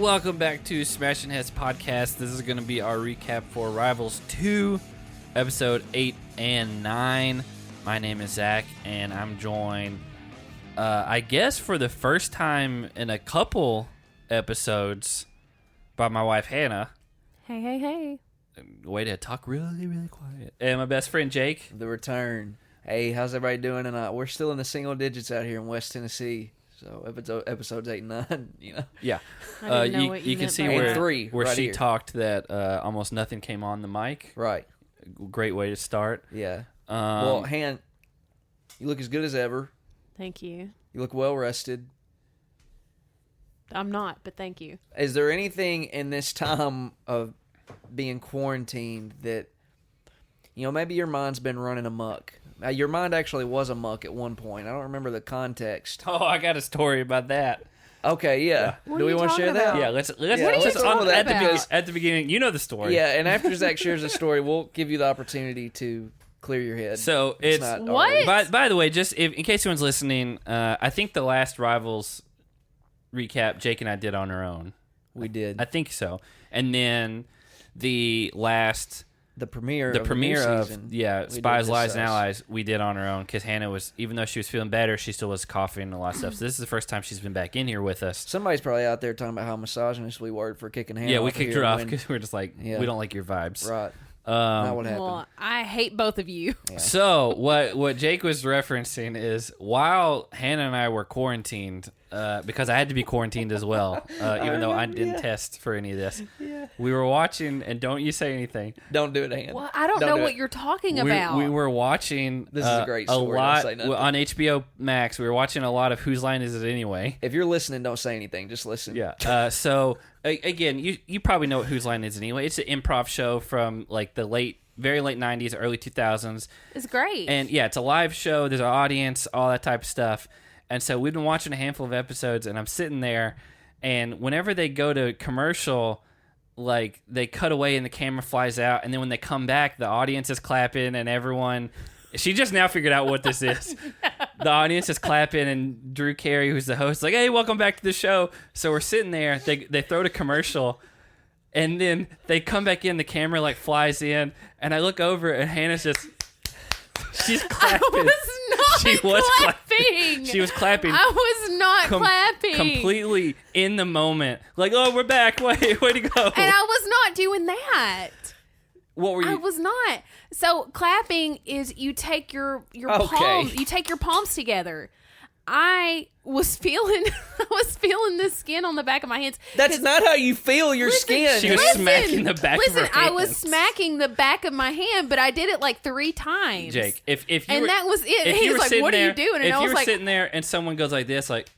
Welcome back to Smashing Heads Podcast. This is going to be our recap for Rivals 2, Episode 8 and 9. My name is Zach, and I'm joined, I guess for the first time in a couple episodes, by my wife, Hannah. Hey, hey, hey. Way to talk really, really quiet. And my best friend, Jake. The return. Hey, how's everybody doing tonight? We're still in the single digits out here in West Tennessee. So episodes 8 and 9, you know. Yeah. I didn't know what you can meant see by where, that. Three, where right she here. talked that almost nothing came on the mic. Right. Great way to start. Yeah. Well, Han, you look as good as ever. Thank you. You look well rested. I'm not, but thank you. Is there anything in this time of being quarantined that, you know, maybe your mind's been running amok? Your mind actually was amok at one point. I don't remember the context. Oh, I got a story about that. Okay, yeah. What Do are we you want to share talking that? about? Yeah, let's What are you just talking about? at the beginning. You know the story. Yeah, and after Zach shares the story, we'll give you the opportunity to clear your head. So it's not What? already- by the way, just in case anyone's listening, I think the last Rivals recap Jake and I did on our own. We did. I think so. And then the last The premiere the of premiere the new of season, yeah we Spies, did Lies, this and us. Allies we did on our own because Hannah was, even though she was feeling better, she still was coughing and a lot of stuff. So this is the first time she's been back in here with us. Somebody's probably out there talking about how misogynist we were for kicking Hannah. Yeah, we off kicked here her off when- because we were just like, Yeah. we don't like your vibes. Right. Not what happened. Well, I hate both of you. Yeah. So what Jake was referencing is while Hannah and I were quarantined, because I had to be quarantined as well, even though I didn't test for any of this. Yeah. We were watching, and don't you say anything. Don't do it, Hannah. Well, I don't Don't know do what it. you're talking We, about. we were watching This is a great story, don't lot say nothing. on HBO Max. We were watching a lot of Whose Line Is It Anyway? If you're listening, don't say anything. Just listen. Yeah. So again, you probably know what Whose Line Is It Anyway. It's an improv show from like the very late 90s, early 2000s. It's great. And yeah, it's a live show. There's an audience, all that type of stuff. And so we've been watching a handful of episodes, and I'm sitting there, and whenever they go to commercial, like they cut away and the camera flies out, and then when they come back, the audience is clapping, and everyone. She just now figured out what this is. The audience is clapping, and Drew Carey, who's the host, is like, "Hey, welcome back to the show." So we're sitting there. They throw to commercial. And then they come back in, the camera like flies in, and I look over and Hannah's just, she's clapping. I was not She was clapping. She was clapping. I was not clapping. Completely in the moment. Like, oh, we're back. Way to go. And I was not doing that. What were you? I was not. So clapping is you take your Okay. palms, you take your palms together. I was feeling the skin on the back of my hands. That's 'Cause- not how you feel your Listen, skin. She was smacking the back of her Listen, I was hands. smacking the back of my hand, but I did it like 3 times. Jake, if you And were, that was it. if He you was were like, sitting "What are there, you doing?" And if I you was were like, sitting there and someone goes like this, like,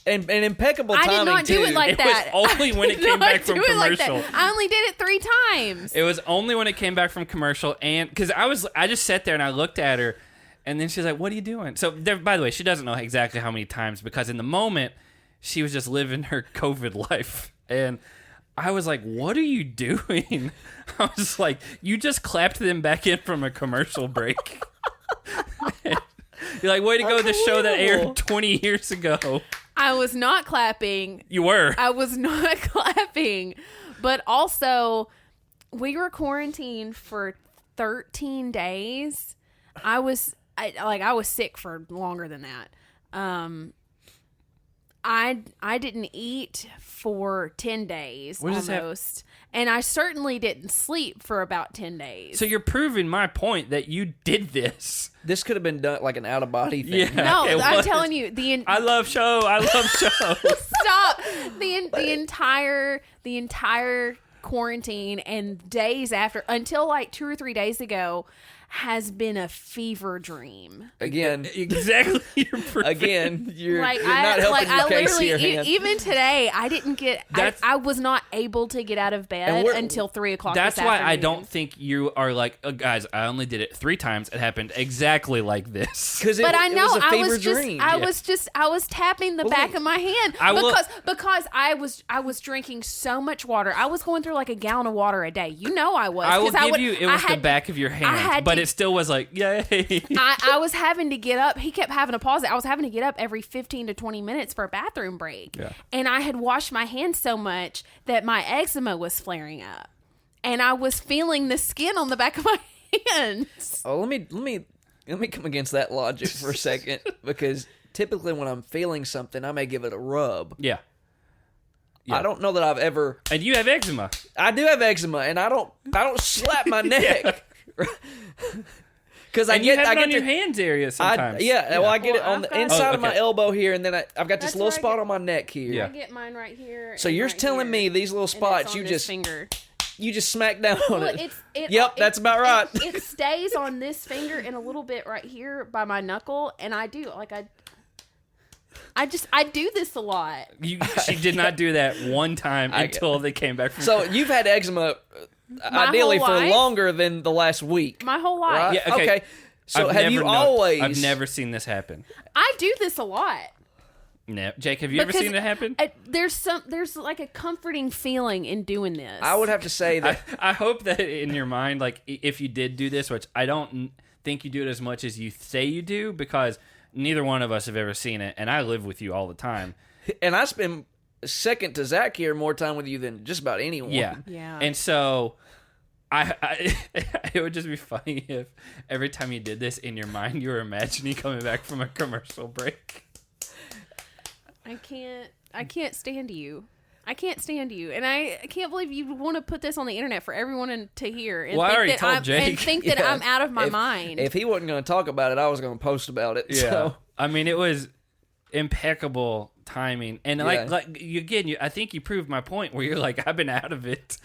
and impeccable I timing, did not do too. it like It that. was only when it I did came not back from do it like that. commercial. I only did it 3 times. it was only when it came back from commercial, and because I just sat there and I looked at her, and then she's like, "What are you doing?" So, by the way, she doesn't know exactly how many times because in the moment she was just living her COVID life, and I was like, "What are you doing?" I was like, "You just clapped them back in from a commercial break." You're like, "Way to go!" The show that aired 20 years ago. I was not clapping. You were. I was not clapping. But also, we were quarantined for 13 days. I was sick for longer than that. I didn't eat for 10 days What does that- almost. And I certainly didn't sleep for about 10 days. So you're proving my point that you did this. This could have been done like an out-of-body thing. Yeah. no, it I'm was. telling you, I love show. stop the entire quarantine and days after until like 2 or 3 days ago has been a fever dream. Again, Exactly. You're again, you're Like not helping your case literally here, Han. even today I didn't get I was not able to get out of bed we're- until 3 o'clock. That's this why I afternoon. don't think you are like, guys, I only did it 3 times. It happened exactly like this. Because But I know it was a I fever was just dream. I was tapping the back of my hand I will- because I was drinking so much water. I was going through like a gallon of water a day. You know I was. I will 'cause give you, it was the back of your hand, I had but to it still was like, yay. I was having to get up. He kept having to pause it. I was having to get up every 15 to 20 minutes for a bathroom break. Yeah. And I had washed my hands so much that my eczema was flaring up. And I was feeling the skin on the back of my hands. Oh, let me come against that logic for a second, because typically when I'm feeling something, I may give it a rub. Yeah. I don't know that I've ever. And you have eczema. I do have eczema, and I don't slap my neck. Because I You get have it on your your hands area sometimes. Well, I get it on I've the got- inside Oh, of my okay. elbow here, and then I've got this That's little where I spot get- on my neck here. Yeah. I get mine right here. So and you're right telling here, me these little and it's spots on you this just finger. smack down on Well, it. it. Yep, that's about right. It stays on this finger and a little bit right here by my knuckle, and I do I do this a lot. She did not do that one time I- until they came back from So you've had eczema My ideally whole for life? longer than the last week. My whole life. Right? Yeah, okay. So I've have you never always? I've never seen this happen. I do this a lot. No. Jake, have you ever Because seen it happen? There's like a comforting feeling in doing this. I would have to say that. I hope that in your mind, like, if you did do this, which I don't think you do it as much as you say you do, because neither one of us have ever seen it, and I live with you all the time. And I spend second to Zach here more time with you than just about anyone. Yeah. Yeah. And so I it would just be funny if every time you did this in your mind, you were imagining coming back from a commercial break. I can't stand you. I can't stand you, and I can't believe you want to put this on the internet for everyone to hear. And Well, I think already that told I'm, Jake. and think that Yeah. I'm out of my If- mind. If he wasn't going to talk about it, I was going to post about it. So. I mean, it was impeccable timing, and Yeah. I think you proved my point where you're like, I've been out of it.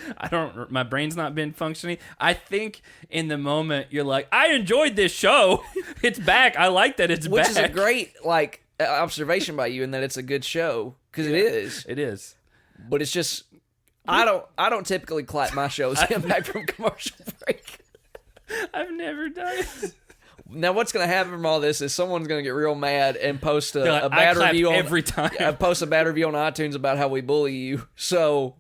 My brain's not been functioning. I think in the moment you're like, I enjoyed this show. It's back. I like that it's Which back. is a great observation by you, in that it's a good show, because it is. It is. But it's just I don't typically clap my shows getting back from commercial break. I've never done it. Now, what's going to happen from all this is someone's going to get real mad and post They're like, a I bad clap review every time. post a bad review on iTunes about how we bully you. So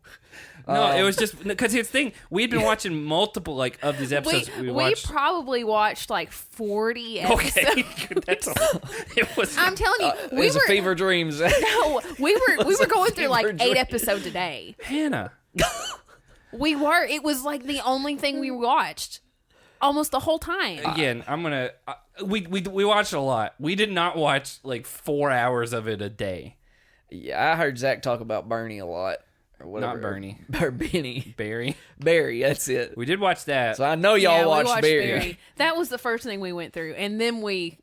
No, it was just because here's the thing. We'd been watching multiple of these episodes. we watched. probably watched like 40 episodes. Okay, that's all. It was. I'm telling you, it we was were a fever dreams. no, we were going through like fever 8 dream. episodes a day. Hannah. We were. It was like the only thing we watched almost the whole time. Again, I'm gonna. We watched a lot. We did not watch like 4 hours of it a day. Yeah, I heard Zach talk about Bernie a lot. Or whatever. Not Bernie. Or Benny. Barry. Barry, that's it. We did watch that. So I know y'all Yeah, we watched Barry. That was the first thing we went through, and then we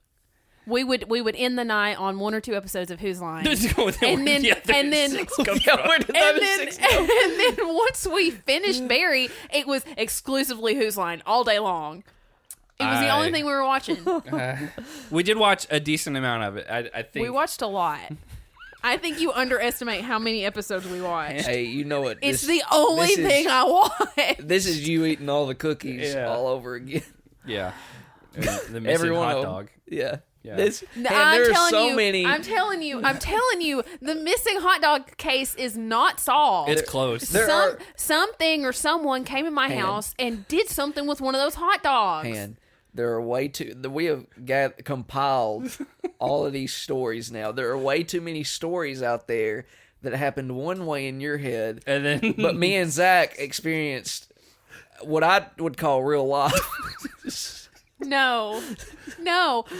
would end the night on 1 or 2 episodes of Whose Line. and then Yeah, where did And 96 then, go? and then once we finished Barry, it was exclusively Whose Line all day long. It was the only thing we were watching. We did watch a decent amount of it. I think We watched a lot. I think you underestimate how many episodes we watched. Hey, you know what? It's the only this is- thing I watch. This is you eating all the cookies Yeah. all over again. Yeah. The missing Everyone hot of 'em. dog. Yeah. Yeah. This, No, and I'm there are telling so you, many. I'm telling you, the missing hot dog case is not solved. It's close. There are- Something or someone came in my house and did something with one of those hot dogs. Man, there are way too. We have compiled all of these stories now. There are way too many stories out there that happened one way in your head, And then, but me and Zach experienced what I would call real life. No,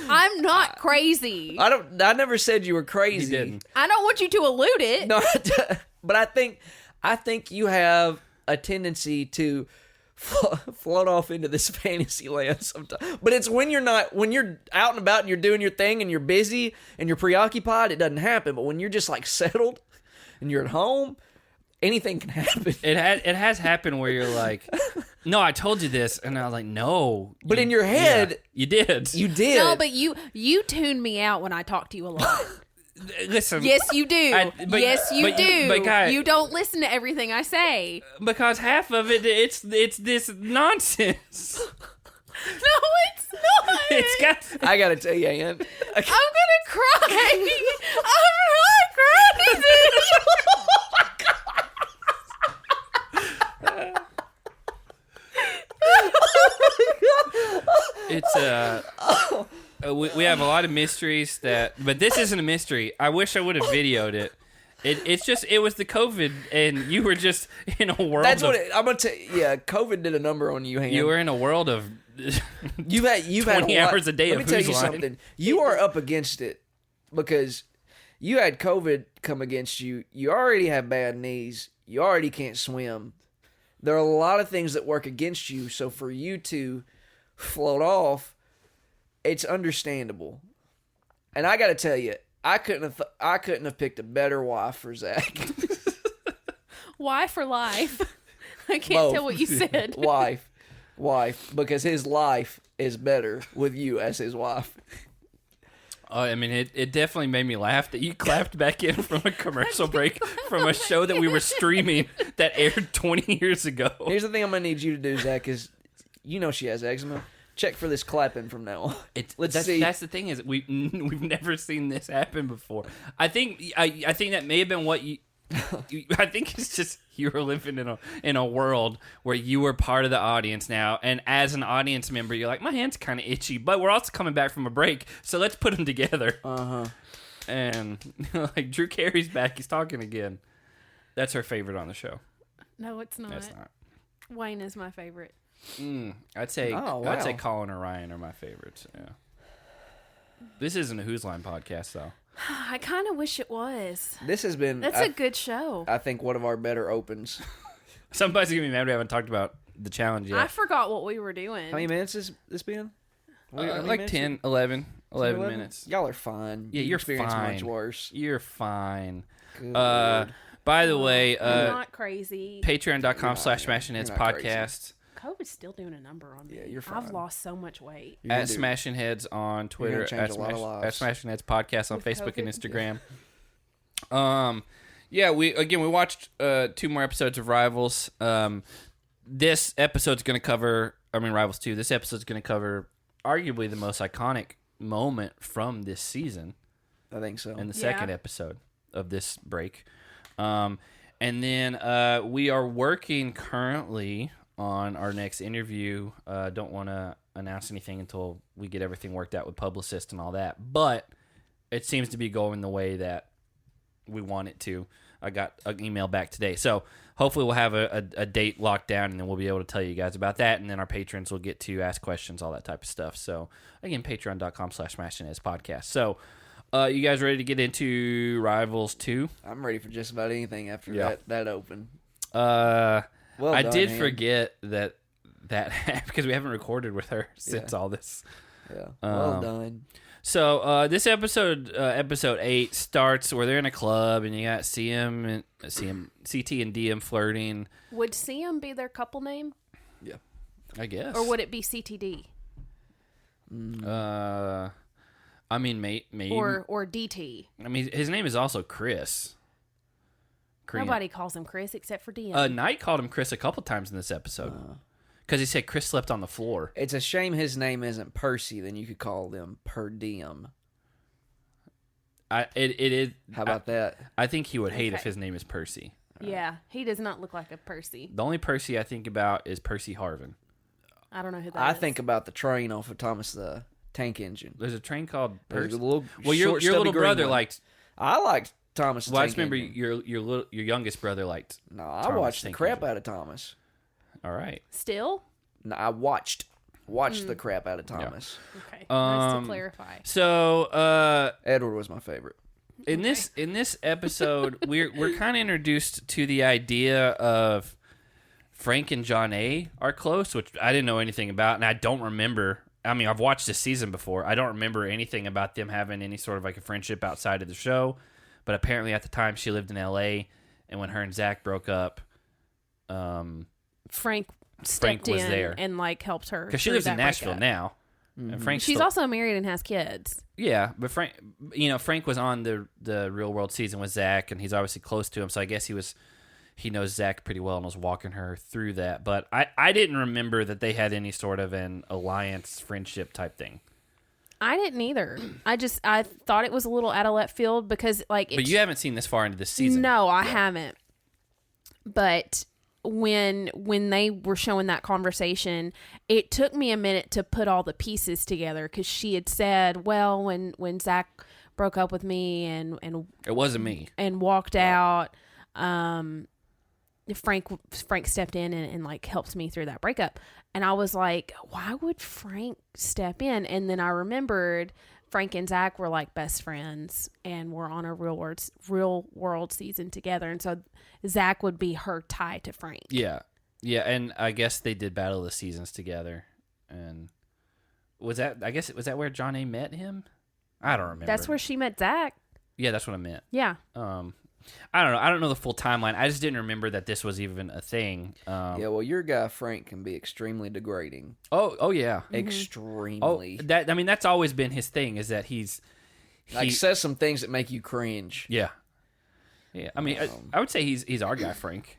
I'm not crazy. I never said you were crazy. you didn't. I don't want you to elude it. No, but I think you have a tendency to float off into this fantasy land sometimes. But it's when you're out and about and you're doing your thing and you're busy and you're preoccupied, it doesn't happen. But when you're just like settled and you're at home, anything can happen. It has happened where you're like, no, I told you this, and I was like, no. But in your head, you did. you did. No, but you tune me out when I talk to you a lot. Listen. Yes, you do. Yes, you but do. but guys, you don't listen to everything I say. because half of it, it's this nonsense. No, it's not. It's got. I gotta tell you, Ann. I'm gonna cry. I'm not crazy. It's we have a lot of mysteries but this isn't a mystery. I wish I would have videoed it. It's just it was the COVID, and you were just in a world. That's I'm gonna tell you. Yeah, COVID did a number on you. You were in a world of you've had 20 hours a day. Let me tell you something. You are up against it because you had COVID come against you. You already have bad knees. You already can't swim. There are a lot of things that work against you. So for you to float off, it's understandable. And I got to tell you, I couldn't have picked a better wife for Zach. Wife or life? I can't Both. tell what you said. Wife, because his life is better with you as his wife. I mean, it definitely made me laugh that you clapped back in from a commercial break from a show that we were streaming that aired 20 years ago. Here's the thing I'm going to need you to do, Zach, is you know she has eczema. Check for this clapping from now on. Let's see. That's the thing is we've never seen this happen before. I think that may have been what you. I think it's just you were living in a world where you were part of the audience now, and as an audience member, you're like, my hand's kind of itchy, but we're also coming back from a break, so let's put them together. And like Drew Carey's back, he's talking again. That's her favorite on the show. No, it's not. That's not. Wayne is my favorite. I'd say wow. I'd say Colin or Ryan are my favorites. Yeah. This isn't a Who's Line podcast though. I kind of wish it was. This has been. That's a good show. I think one of our better opens. Somebody's gonna be mad we haven't talked about the challenge yet. I forgot what we were doing. How many minutes has this been? Like 10, 11 minutes. Y'all are fine. Yeah, you're experienced fine. much worse. You're fine. Good By the way, I'm not crazy. Patreon.com/SmashingHeads podcast. COVID's still doing a number on me. Yeah, you're fine. I've lost so much weight. At Smashing Heads on Twitter, at Smashing Heads podcast on With Facebook COVID? and Instagram. Yeah, we watched 2 more episodes of Rivals. This episode's going to cover, Rivals 2. This episode's going to cover arguably the most iconic moment from this season. I think so. In the second episode of this break. And then we are working currently on our next interview. Don't want to announce anything until we get everything worked out with publicists and all that. But it seems to be going the way that we want it to. I got an email back today. So hopefully we'll have a date locked down, and then we'll be able to tell you guys about that. And then our patrons will get to ask questions, all that type of stuff. So again, patreon.com/SmashingHeads podcast. So you guys ready to get into Rivals 2? I'm ready for just about anything after that open. Well I did forget that because we haven't recorded with her since all this. Yeah. Well done. So this episode 8 starts where they're in a club and you got CT and DM flirting. Would CM be their couple name? Yeah. I guess. Or would it be CTD? Maybe. Or DT. I mean, his name is also Chris. Nobody calls him Chris except for DM. Knight called him Chris a couple times in this episode. Because he said Chris slept on the floor. It's a shame his name isn't Percy. Then you could call them Per Diem. It is. How about that? I think he would hate if his name is Percy. Yeah, he does not look like a Percy. The only Percy I think about is Percy Harvin. I don't know who that is. I think about the train off of Thomas the Tank Engine. There's a train called Percy. Well, your little brother liked. I liked Thomas the Tank I remember Engine. your youngest brother liked. No, I watched the crap out of Thomas. All right. Still? No, I watched the crap out of Thomas. Okay. Nice to clarify. So Edward was my favorite. In this episode, we're kind of introduced to the idea of Frank and John A are close, which I didn't know anything about, and I don't remember. I mean, I've watched this season before. I don't remember anything about them having any sort of like a friendship outside of the show. But apparently, at the time, she lived in L.A., and when her and Zach broke up, Frank stepped was in there and like helped her because she lives in Nashville now. And Frank's She's also married and has kids. Yeah, but Frank was on the Real World season with Zach, and he's obviously close to him. So I guess he knows Zach pretty well and was walking her through that. But I didn't remember that they had any sort of an alliance friendship type thing. I didn't either. I thought it was a little out of left field because like. But you haven't seen this far into this season. No, I haven't. But when they were showing that conversation, it took me a minute to put all the pieces together, because she had said, well, when Zach broke up with me and it wasn't me and walked out, Frank stepped in and like helped me through that breakup. And I was like, why would Frank step in? And then I remembered Frank and Zach were like best friends and were on a real world season together. And so Zach would be her tie to Frank. Yeah. Yeah. And I guess they did Battle of the Seasons together. And was that where John A met him? I don't remember. That's where she met Zach. Yeah, that's what I meant. Yeah. I don't know. I don't know the full timeline. I just didn't remember that this was even a thing. Yeah, well, your guy Frank can be extremely degrading. Oh yeah. Extremely. That's always been his thing, is that he says some things that make you cringe. Yeah. Yeah. I mean, I would say he's our guy, Frank.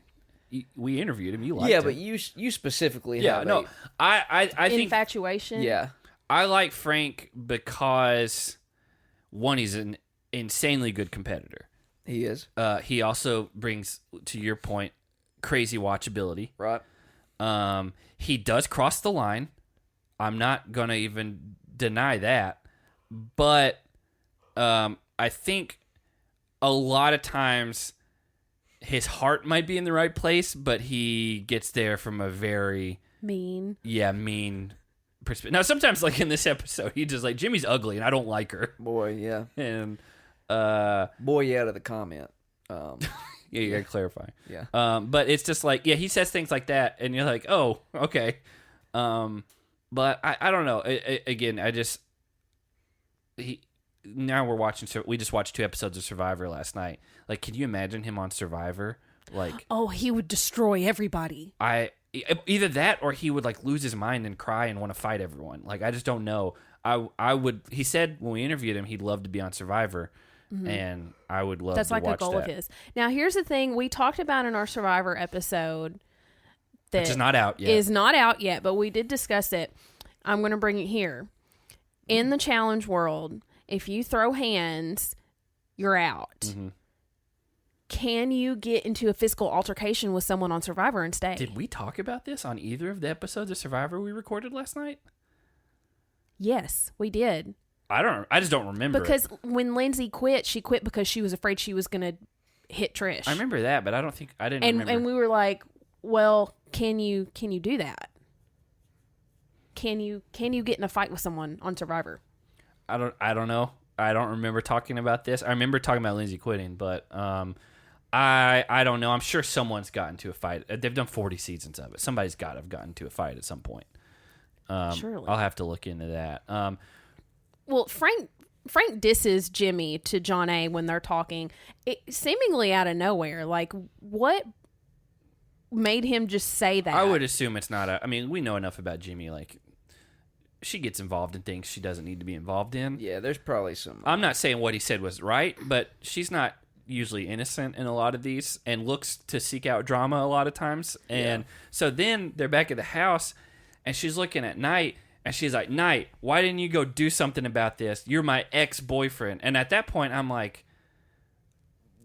We interviewed him. You liked him. Yeah, but you specifically have I think infatuation. Yeah. I like Frank because, one, he's an insanely good competitor. He is. He also brings, to your point, crazy watchability. Right. He does cross the line. I'm not going to even deny that. But I think a lot of times his heart might be in the right place, but he gets there from a very... mean perspective. Now, sometimes, like in this episode, he just like, Jimmy's ugly and I don't like her. Boy, yeah. And... boy, yeah, to the comment. Yeah, you gotta clarify. Yeah. But it's just like, yeah, he says things like that, and you're like, oh, okay. But I don't know. Again, now we're watching. We just watched 2 episodes of Survivor last night. Like, can you imagine him on Survivor? Like, oh, he would destroy everybody. Either that, or he would like lose his mind and cry and want to fight everyone. Like, I just don't know. I would. He said when we interviewed him, he'd love to be on Survivor. Mm-hmm. And I would love That's to like watch a goal that. of his. Now, here's the thing we talked about in our Survivor episode that which is not out yet. Is not out yet, but we did discuss it. I'm going to bring it here. In the challenge world, if you throw hands, you're out. Mm-hmm. Can you get into a physical altercation with someone on Survivor and stay? Did we talk about this on either of the episodes of Survivor we recorded last night? Yes, we did. I just don't remember. Because when Lindsay quit, she quit because she was afraid she was going to hit Trish. I remember that, but I didn't remember. And we were like, well, can you do that? Can you get in a fight with someone on Survivor? I don't know. I don't remember talking about this. I remember talking about Lindsay quitting, but I don't know. I'm sure someone's gotten to a fight. They've done 40 seasons of it. Somebody's got to have gotten to a fight at some point. Surely. I'll have to look into that. Well, Frank disses Jimmy to John A. when they're talking, seemingly out of nowhere. Like, what made him just say that? I would assume it's not I mean, we know enough about Jimmy. Like, she gets involved in things she doesn't need to be involved in. Yeah, there's probably some... I'm not saying what he said was right, but she's not usually innocent in a lot of these and looks to seek out drama a lot of times. And so then they're back at the house, and she's looking at Knight, and she's like, Knight, why didn't you go do something about this? You're my ex-boyfriend. And at that point, I'm like,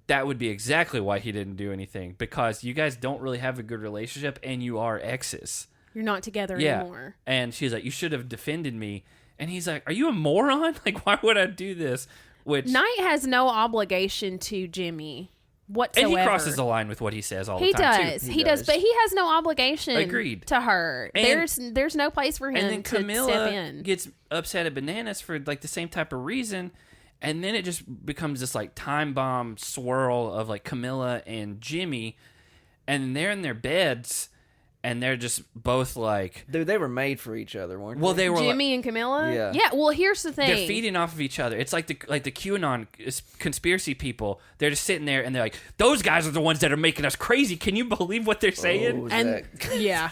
that would be exactly why he didn't do anything. Because you guys don't really have a good relationship, and you are exes. You're not together anymore. And she's like, you should have defended me. And he's like, are you a moron? Like, why would I do this? Which Knight has no obligation to Jimmy whatsoever. And he crosses the line with what he says all the time, too. He does, but he has no obligation Agreed. To her. And there's no place for him and then to Camilla step in. Gets upset at Bananas for like the same type of reason, and then it just becomes this like time bomb swirl of like Camilla and Jimmy, and they're in their beds, and they're just both like... Dude, they were made for each other, weren't they? Well, they were Jimmy and Camilla? Yeah. Yeah, well, here's the thing. They're feeding off of each other. It's like the QAnon conspiracy people. They're just sitting there, and they're like, those guys are the ones that are making us crazy. Can you believe what they're saying? Yeah.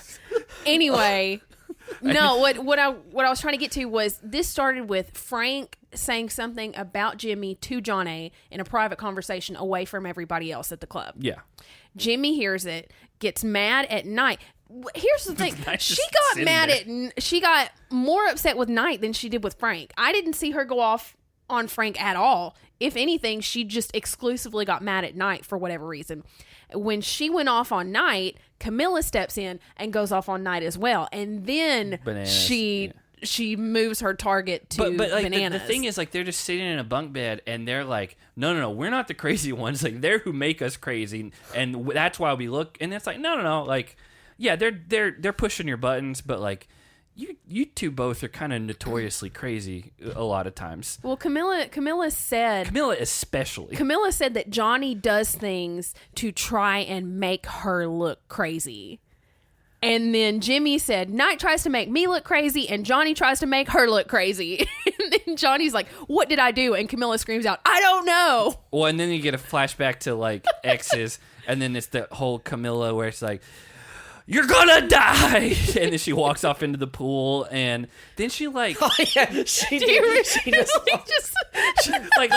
Anyway, no, what I was trying to get to was this started with Frank saying something about Jimmy to John A. in a private conversation away from everybody else at the club. Yeah. Jimmy hears it, gets mad at Knight. Here's the thing. She got more upset with Knight than she did with Frank. I didn't see her go off on Frank at all. If anything, she just exclusively got mad at Knight for whatever reason. When she went off on Knight, Camilla steps in and goes off on night as well, and then Bananas, she moves her target to but like Bananas. the thing is, like, they're just sitting in a bunk bed and they're like, no, we're not the crazy ones. Like, they're who make us crazy, and that's why we look. And it's like, no, like, yeah, they're pushing your buttons, but like, you two both are kind of notoriously crazy a lot of times. Well, Camilla especially. Camilla said that Johnny does things to try and make her look crazy. And then Jimmy said, Night tries to make me look crazy, and Johnny tries to make her look crazy. And then Johnny's like, what did I do? And Camilla screams out, I don't know. Well, and then you get a flashback to, like, exes, and then it's the whole Camilla where it's like, you're gonna die, and then she walks off into the pool, and then she like, she just like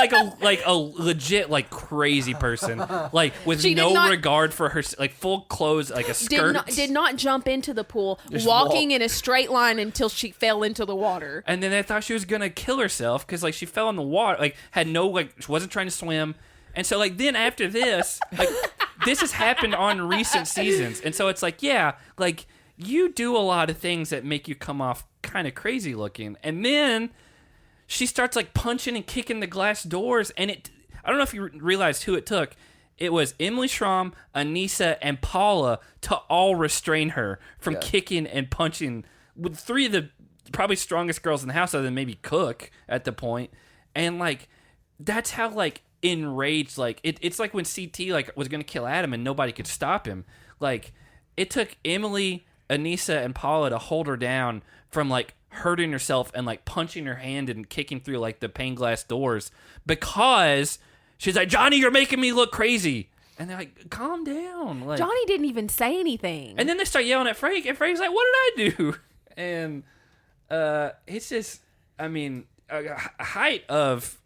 a legit like crazy person, like with no regard for her, like full clothes, like a skirt. Did not jump into the pool, Just walking in a straight line until she fell into the water. And then I thought she was gonna kill herself because like she fell in the water, like had no like she wasn't trying to swim, and so like then after this, like. This has happened on recent seasons. And so it's like, yeah, like, you do a lot of things that make you come off kind of crazy looking. And then she starts, like, punching and kicking the glass doors. And I don't know if you realized who it took. It was Emily Schramm, Anissa, and Paula to all restrain her from kicking and punching with three of the probably strongest girls in the house, other than maybe Cook at the point. And, like, that's how, like, enraged, like it's like when CT like was gonna kill Adam and nobody could stop him. Like, it took Emily, Anissa, and Paula to hold her down from like hurting herself and like punching her hand and kicking through like the pane glass doors because she's like, Johnny, you're making me look crazy. And they're like, calm down. Like, Johnny didn't even say anything. And then they start yelling at Frank, and Frank's like, what did I do? And it's just, I mean, a height of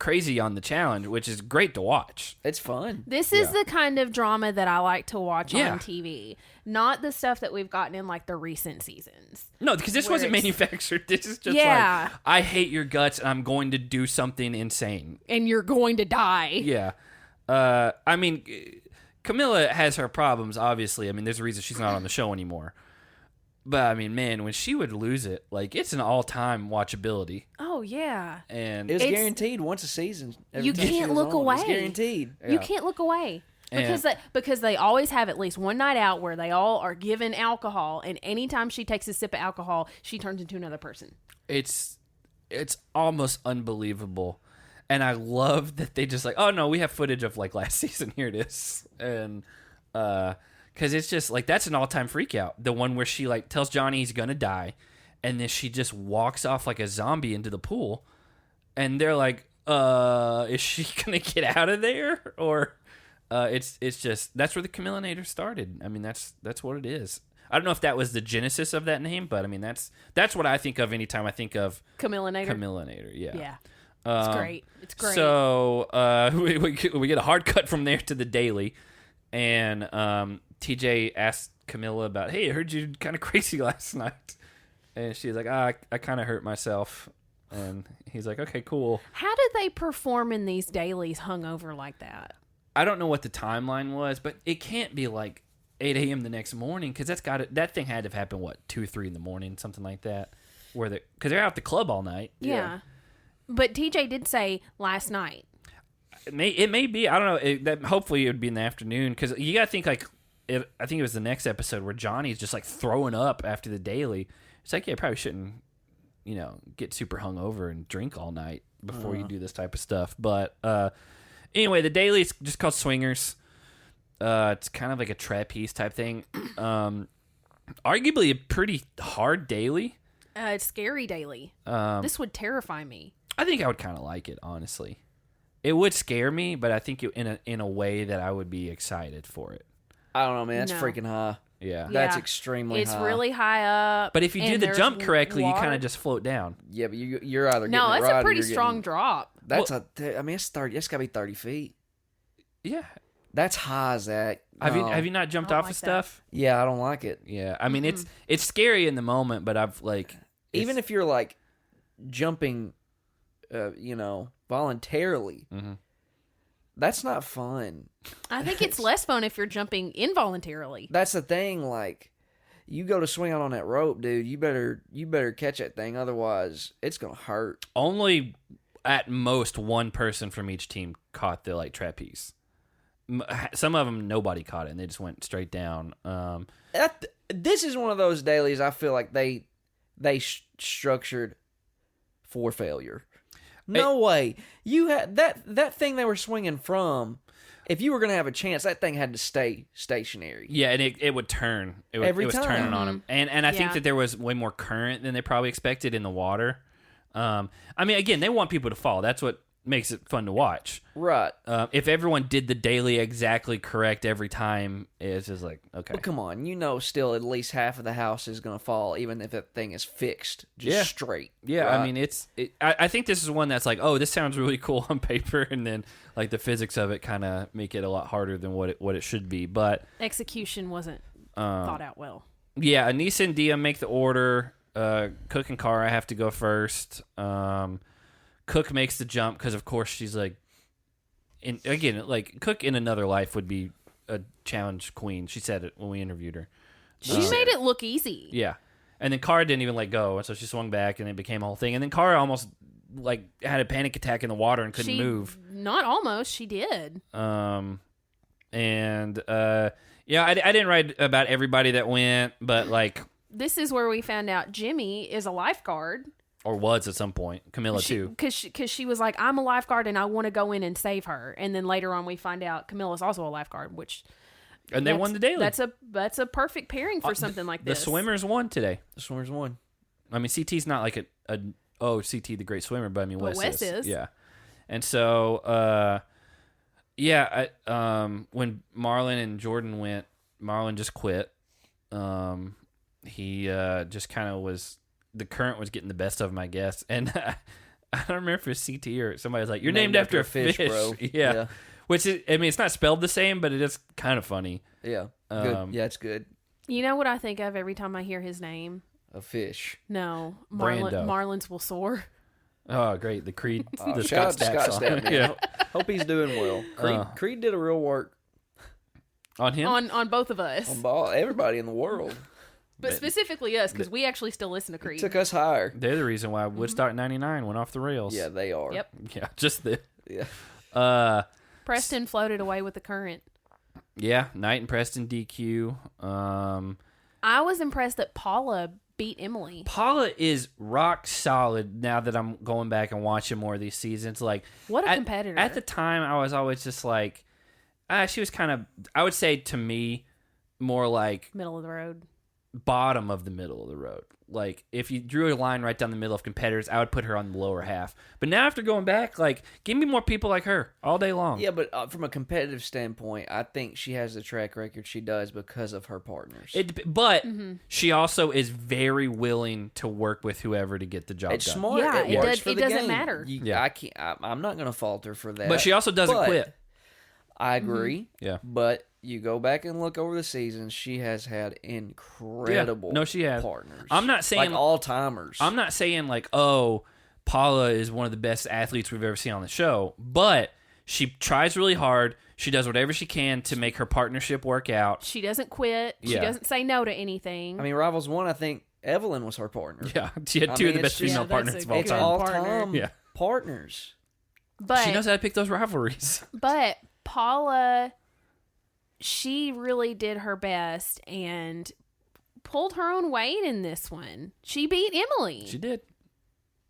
crazy on the challenge, which is great to watch. It's fun. This is the kind of drama that I like to watch Yeah. on TV, not the stuff that we've gotten in like the recent seasons. No, because this wasn't manufactured. This is just like, I hate your guts and I'm going to do something insane. And you're going to die. Yeah. I mean, Camilla has her problems, obviously. I mean, there's a reason she's not on the show anymore. But, I mean, man, when she would lose it, like, it's an all-time watchability. Oh, yeah. And it was guaranteed once a season. You can't look away. It's guaranteed. You can't look away. Because they always have at least one night out where they all are given alcohol, and anytime she takes a sip of alcohol, she turns into another person. It's almost unbelievable. And I love that they just like, oh, no, we have footage of, like, last season. Here it is. And, because it's just, like, that's an all-time freak out. The one where she, like, tells Johnny he's going to die, and then she just walks off like a zombie into the pool. And they're like, is she going to get out of there? Or it's just, that's where the Camillinator started. I mean, that's what it is. I don't know if that was the genesis of that name, but, I mean, that's what I think of anytime I think of Camillinator, yeah. Yeah. It's great. It's great. So we get a hard cut from there to the daily. And TJ asked Camilla about, hey, I heard you kind of crazy last night. And she's like, I kind of hurt myself. And he's like, okay, cool. How did they perform in these dailies hungover like that? I don't know what the timeline was, but it can't be like 8 a.m. the next morning, because that thing had to have happened, what, 2 or 3 in the morning, something like that, because they're out at the club all night. Yeah. But TJ did say last night. It may be. I don't know. Hopefully it would be in the afternoon, because you got to think, like, I think it was the next episode where Johnny's just, like, throwing up after the daily. It's like, yeah, probably shouldn't, get super hungover and drink all night before you do this type of stuff. But anyway, the daily is just called Swingers. It's kind of like a trapeze type thing. Arguably a pretty hard daily. It's scary daily. This would terrify me. I think I would kind of like it, honestly. It would scare me, but I think in a way that I would be excited for it. I don't know, man. That's freaking high. Yeah. That's extremely high. It's really high up. But if you do the jump correctly, you kind of just float down. Yeah, but you're either getting No, it that's right a pretty or you're strong drop. That's it's 30. It's got to be 30 feet. Yeah. That's high, Zach. No. Have you not jumped off of stuff? Yeah, I don't like it. Yeah. I mean, it's scary in the moment, but I've like... Even if you're like jumping, voluntarily, That's not fun. I think it's less fun if you're jumping involuntarily. That's the thing. Like, you go to swing out on that rope, dude. You better catch that thing, otherwise it's gonna hurt. Only at most one person from each team caught the like trapeze. Some of them nobody caught it, and they just went straight down. This is one of those dailies I feel like they structured for failure. No way. You had that thing they were swinging from. If you were going to have a chance, that thing had to stay stationary. Yeah, and it would turn. It was turning on him. And I think that there was way more current than they probably expected in the water. I mean, again, they want people to fall. That's what makes it fun to watch. Right. If everyone did the daily exactly correct every time, it's just like, okay. But come on, still at least half of the house is going to fall, even if that thing is fixed just straight. Yeah, right? I mean, I think this is one that's like, oh, this sounds really cool on paper, and then like the physics of it kind of make it a lot harder than what it should be. But execution wasn't thought out well. Yeah, Anissa and Dia make the order. Cook and Kara have to go first. Cook makes the jump because, of course, she's like, Cook in another life would be a challenge queen. She said it when we interviewed her. She made it look easy. Yeah. And then Kara didn't even let go, and so she swung back, and it became a whole thing. And then Kara almost like had a panic attack in the water and couldn't move. Not almost, she did. Yeah, I didn't write about everybody that went, but like this is where we found out Jimmy is a lifeguard. Or was at some point. Camilla, too. Because she was like, I'm a lifeguard and I want to go in and save her. And then later on we find out Camilla's also a lifeguard, which... And they won the daily. That's a perfect pairing for something like this. The swimmers won today. The swimmers won. I mean, CT's not like CT the great swimmer, but I mean, Wes is. Yeah. And so, when Marlon and Jordyn went, Marlon just quit. He just kind of was... The current was getting the best of him, I guess. And I don't remember if it was CT or somebody was like, you're named after a fish, bro. Yeah. Which is, I mean, it's not spelled the same, but it is kind of funny. Yeah. Good. Yeah, it's good. You know what I think of every time I hear his name? A fish. No. Brando. Marlins will soar. Oh, great. The Creed. The Scott Stapp song. Yeah. Hope he's doing well. Creed did a real work. On him? On both of us. On everybody in the world. But specifically us, because we actually still listen to Creed. It took us higher. They're the reason why Woodstock 99 went off the rails. Yeah, they are. Yep. Yeah, just the... Yeah. Preston floated away with the current. Yeah, Knight and Preston DQ. I was impressed that Paula beat Emily. Paula is rock solid now that I'm going back and watching more of these seasons. Like, what a competitor. At the time, I was always just like... she was kind of... I would say, to me, more like... Middle of the road. Bottom of the middle of the road. Like, if you drew a line right down the middle of competitors, I would put her on the lower half. But now after going back, like, give me more people like her all day long. Yeah, but from a competitive standpoint, I think she has the track record she does because of her partners. But she also is very willing to work with whoever to get the job it's done. Smart. Yeah, it doesn't matter. I'm not going to falter for that. But she also doesn't quit. I agree. Yeah. But you go back and look over the seasons, she has had incredible she has. partners. I'm not saying... Like all-timers. I'm not saying, like, oh, Paula is one of the best athletes we've ever seen on the show. But she tries really hard. She does whatever she can to make her partnership work out. She doesn't quit. She doesn't say no to anything. I mean, Rivals 1, I think Evelyn was her partner. Yeah. She had two of the best female partners of all It's time. all-time partners. But she knows how to pick those rivalries. But Paula... She really did her best and pulled her own weight in this one. She beat Emily. She did.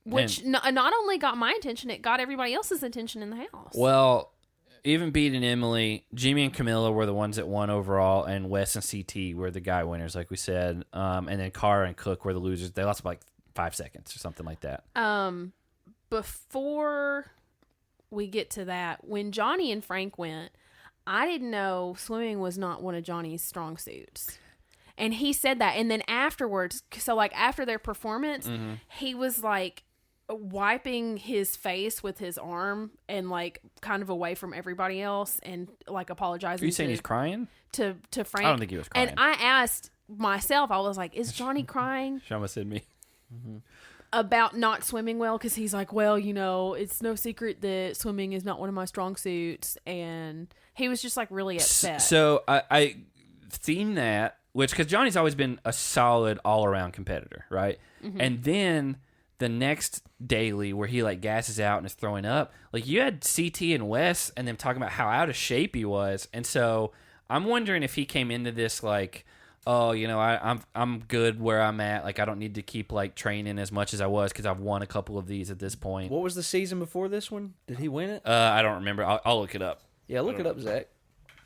Which not only got my attention, it got everybody else's attention in the house. Well, even beating Emily, Jimmy and Camilla were the ones that won overall, and Wes and CT were the guy winners, like we said. And then Kara and Cook were the losers. They lost by like 5 seconds or something like that. Before we get to that, when Johnny and Frank went... I didn't know swimming was not one of Johnny's strong suits. And he said that. And then afterwards, so like after their performance, he was like wiping his face with his arm and like kind of away from everybody else and like apologizing. Are you saying he's crying? To Frank. I don't think he was crying. And I asked myself, I was like, is Johnny crying? Shama said me. about not swimming well, because he's like, well, it's no secret that swimming is not one of my strong suits, and he was just like really upset. So I seen that, because Johnny's always been a solid all-around competitor, right? Mm-hmm. And then the next daily where he like gasses out and is throwing up, like you had CT and Wes and them talking about how out of shape he was, and so I'm wondering if he came into this like, oh, I'm good where I'm at. Like I don't need to keep like training as much as I was because I've won a couple of these at this point. What was the season before this one? Did he win it? I don't remember. I'll look it up. Yeah, look it up, Zach.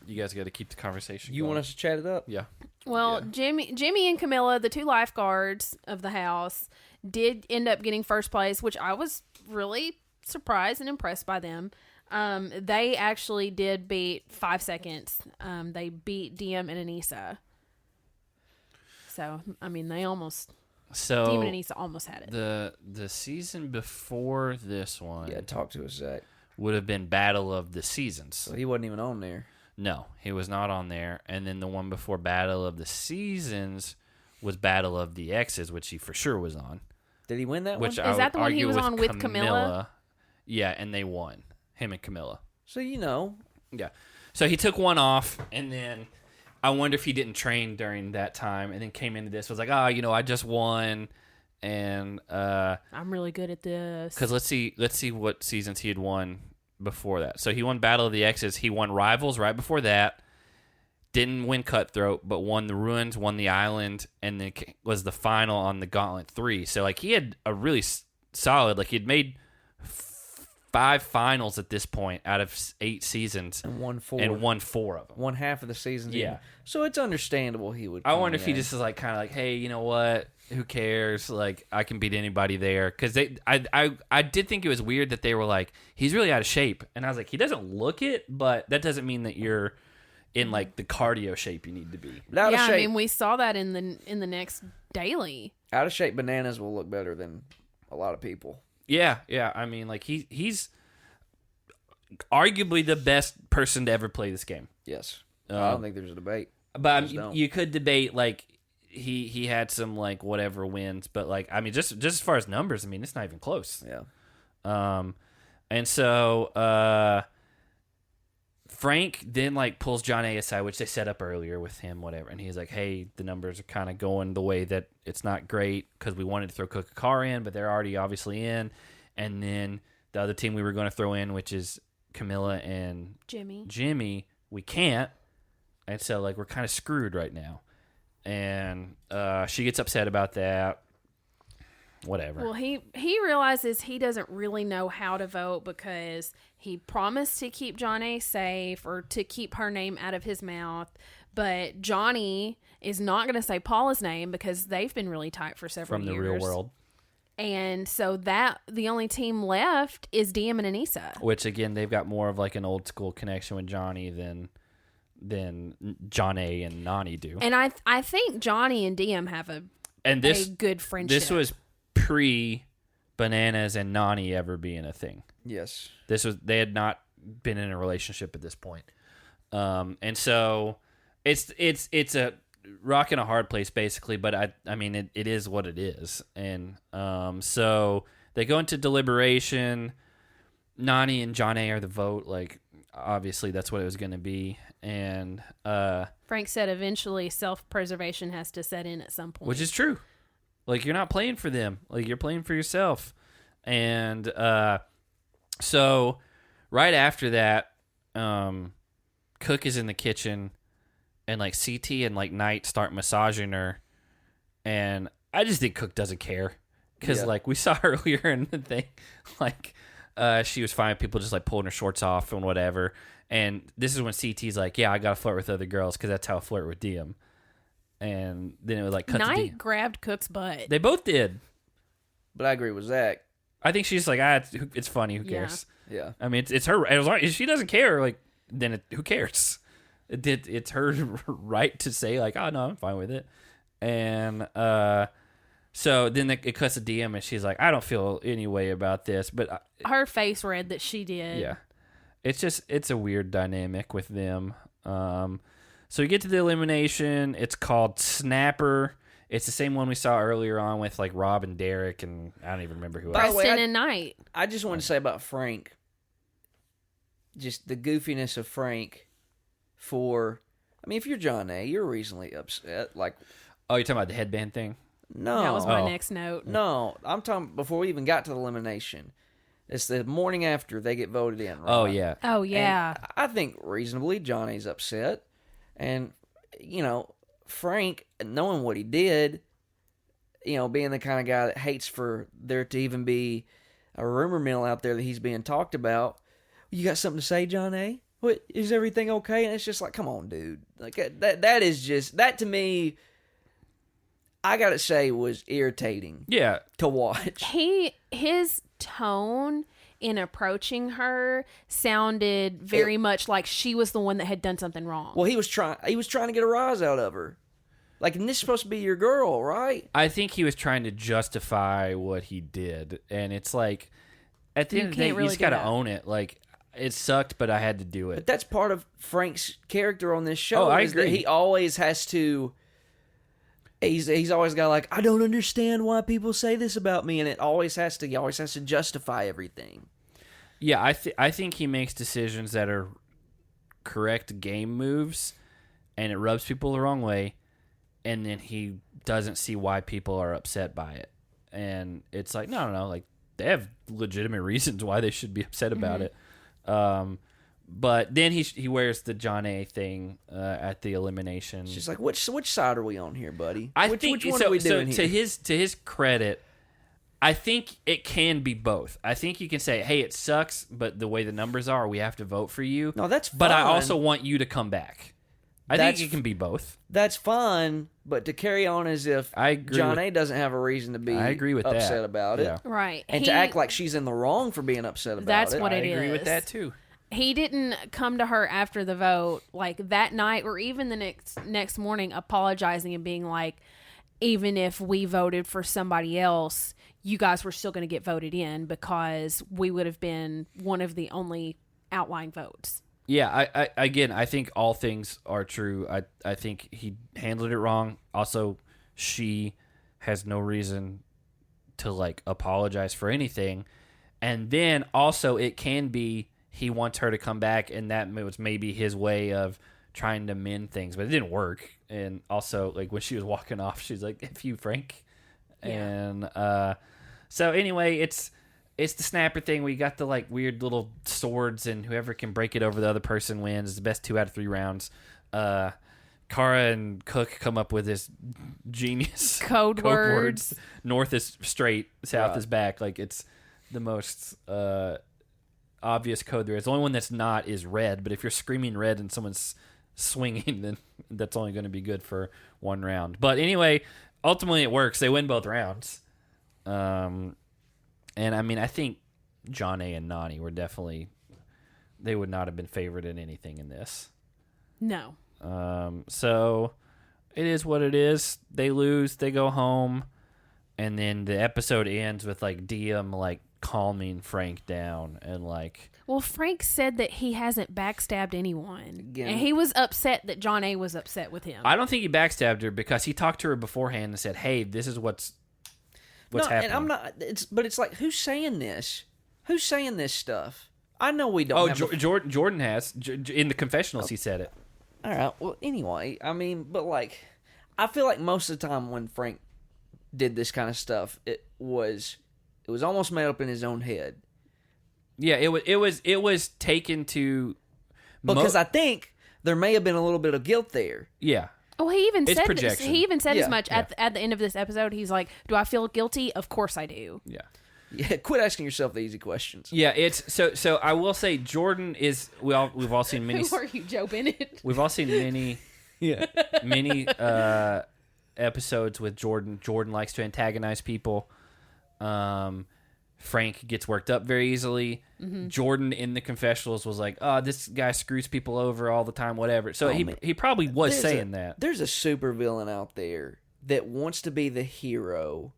You guys got to keep the conversation You going. want us to chat it up? Yeah. Well, yeah. Jimmy and Camilla, the two lifeguards of the house, did end up getting first place, which I was really surprised and impressed by them. They actually did beat 5 seconds. They beat Diem and Anissa. So, I mean, they almost... So Diem and Anissa almost had it. The season before this one... Yeah, talk to us, Zach. Would have been Battle of the Seasons. So he wasn't even on there. No, he was not on there. And then the one before Battle of the Seasons was Battle of the Exes, which he for sure was on. Did he win that one? Is that the one he was on with Camilla? Yeah, and they won. Him and Camilla. So Yeah. So he took one off, and then I wonder if he didn't train during that time, and then came into this, was like, I just won, and I'm really good at this. Because let's see what seasons he had won before that. So he won Battle of the Exes. He won Rivals right before that. Didn't win Cutthroat, but won the Ruins, won the Island, and then was the final on the Gauntlet 3. So like he had a really solid, like he had made 5 finals at this point out of 8 seasons, and won 4. And won 4 of them. One half of the seasons. Yeah. So it's understandable he would. I wonder if he just is like kind of like, hey, you know what? Who cares? Like I can beat anybody there. Because I did think it was weird that they were like, he's really out of shape, and I was like, he doesn't look it, but that doesn't mean that you're in like the cardio shape you need to be. Out of shape, I mean, we saw that in the next daily. Out of shape bananas will look better than a lot of people. Yeah. I mean, like he's arguably the best person to ever play this game. Yes, I don't think there's a debate. But you could debate like he had some like whatever wins, but like I mean, just as far as numbers, I mean, it's not even close. Yeah. And so Frank then like pulls John A aside, which they set up earlier with him, whatever, and he's like, "Hey, the numbers are kind of going the way that it's not great because we wanted to throw Cook and Kari in, but they're already obviously in, and then the other team we were going to throw in, which is Camilla and Jimmy, we can't, and so like we're kind of screwed right now." And she gets upset about that. Whatever. Well, he realizes he doesn't really know how to vote because he promised to keep John A safe or to keep her name out of his mouth. But Johnny is not going to say Paula's name because they've been really tight for several years. From the real world. And so the only team left is Diem and Anissa. Which, again, they've got more of like an old school connection with Johnny than John A and Nani do. And I think Johnny and Diem have a good friendship. This was pre-Bananas and Nani ever being a thing. Yes. They had not been in a relationship at this point. And so it's a rock and a hard place basically, but I mean it is what it is. And so they go into deliberation. Nani and John A are the vote, like obviously that's what it was going to be. And Frank said eventually self-preservation has to set in at some point. Which is true. Like, you're not playing for them. Like, you're playing for yourself. And so right after that, Cook is in the kitchen, and, like, CT and, like, Knight start massaging her. And I just think Cook doesn't care. Because, like, we saw earlier in the thing, like, she was fine. People just, like, pulling her shorts off and whatever. And this is when CT's like, yeah, I got to flirt with other girls because that's how I flirt with Diem. And then it was like cut to Diem. Grabbed Cook's butt. They both did. But I agree with Zach. I think she's like, it's funny. Who cares? Yeah. I mean, it's her. As long as she doesn't care, like, then who cares? It's her right to say, like, oh, no, I'm fine with it. And so then it cuts to Diem, and she's like, I don't feel any way about this. But her face read that she did. Yeah. It's a weird dynamic with them. So you get to the elimination. It's called Snapper. It's the same one we saw earlier on with like Rob and Derek, and I don't even remember who By else. the way, Preston and Knight. I just want to say about Frank, just the goofiness of Frank if you're John A., you're reasonably upset. Like, Oh, you're talking about the headband thing? no. That was my Oh. next note. No, I'm talking before we even got to the elimination. It's the morning after they get voted in, right? Oh, yeah. Oh, yeah. And I think reasonably Johnny's upset. And, Frank, knowing what he did, being the kind of guy that hates for there to even be a rumor mill out there that he's being talked about. You got something to say, John A.? What, is everything okay? And it's just like, come on, dude. Like, that is just, that to me, I gotta say, was irritating. Yeah. To watch. His tone in approaching her sounded very much like she was the one that had done something wrong. Well, he was trying to get a rise out of her. Like, and this is supposed to be your girl, right? I think he was trying to justify what he did. And it's like, at the You end of the day, can't really you just do got to that. own it. Like, it sucked, but I had to do But it. that's part of Frank's character on this show. Oh, I is that agree. he always has to. He's always got like, I don't understand why people say this about me, and he always has to justify everything. Yeah, I think he makes decisions that are correct game moves, and it rubs people the wrong way, and then he doesn't see why people are upset by it. And it's like, no, like, they have legitimate reasons why they should be upset about it. But then he wears the John A. thing at the elimination. She's like, which side are we on here, buddy? I which think one so. are we doing so here? to his credit, I think it can be both. I think you can say, "Hey, it sucks, but the way the numbers are, we have to vote for you." No, that's But I fine. also want you to come back. I think it can be both. That's fine, but to carry on as if I agree John with- A. doesn't have a reason to be I agree with upset that. about it. Yeah. right. And to act like she's in the wrong for being upset about That's it. what I it agree with is. that too. He didn't come to her after the vote, like that night or even the next morning, apologizing and being like, even if we voted for somebody else, you guys were still going to get voted in because we would have been one of the only outlying votes. Yeah, I think all things are true. I think he handled it wrong. Also, she has no reason to like apologize for anything. And then also it can be he wants her to come back, and that was maybe his way of trying to mend things, but it didn't work. And also, like, when she was walking off, she's like, "F you, Frank." Yeah. And so anyway, it's the snapper thing. We got the like weird little swords, and whoever can break it over the other person wins. It's the best 2 out of 3 rounds. Kara and Cook come up with this genius Code words. North is straight, south is back. Like, it's the most obvious code there is. The only one that's not is red, but if you're screaming red and someone's swinging, then that's only going to be good for 1 round. But anyway, ultimately it works. They win both rounds. And I mean, I think John A. and Nani were definitely, they would not have been favored in anything in this. No. So it is what it is. They lose, they go home, and then the episode ends with like Diem like calming Frank down and like. Well, Frank said that he hasn't backstabbed anyone, Again. and he was upset that John A. was upset with him. I don't think he backstabbed her because he talked to her beforehand and said, "Hey, this is what's happening." And I'm not. It's like, who's saying this? Who's saying this stuff? I know we don't. Oh, have Jordyn has in the confessionals. He said it. All right. Well, anyway, I mean, but like, I feel like most of the time when Frank did this kind of stuff, it was almost made up in his own head. Yeah, it was taken to Because I think there may have been a little bit of guilt there. yeah. Oh, he even It's said projection. he even said Yeah. as much at the end of this episode. He's like, "Do I feel guilty? Of course I do." Yeah. Yeah, quit asking yourself the easy questions. Yeah, it's so I will say Jordyn is we've all seen many Who are you, Joe Bennett? we've all seen many episodes with Jordyn. Jordyn likes to antagonize people. Frank gets worked up very easily. Mm-hmm. Jordyn in the confessionals was like, "Oh, this guy screws people over all the time, whatever." So he probably was saying that. There's a supervillain out there that wants to be the hero.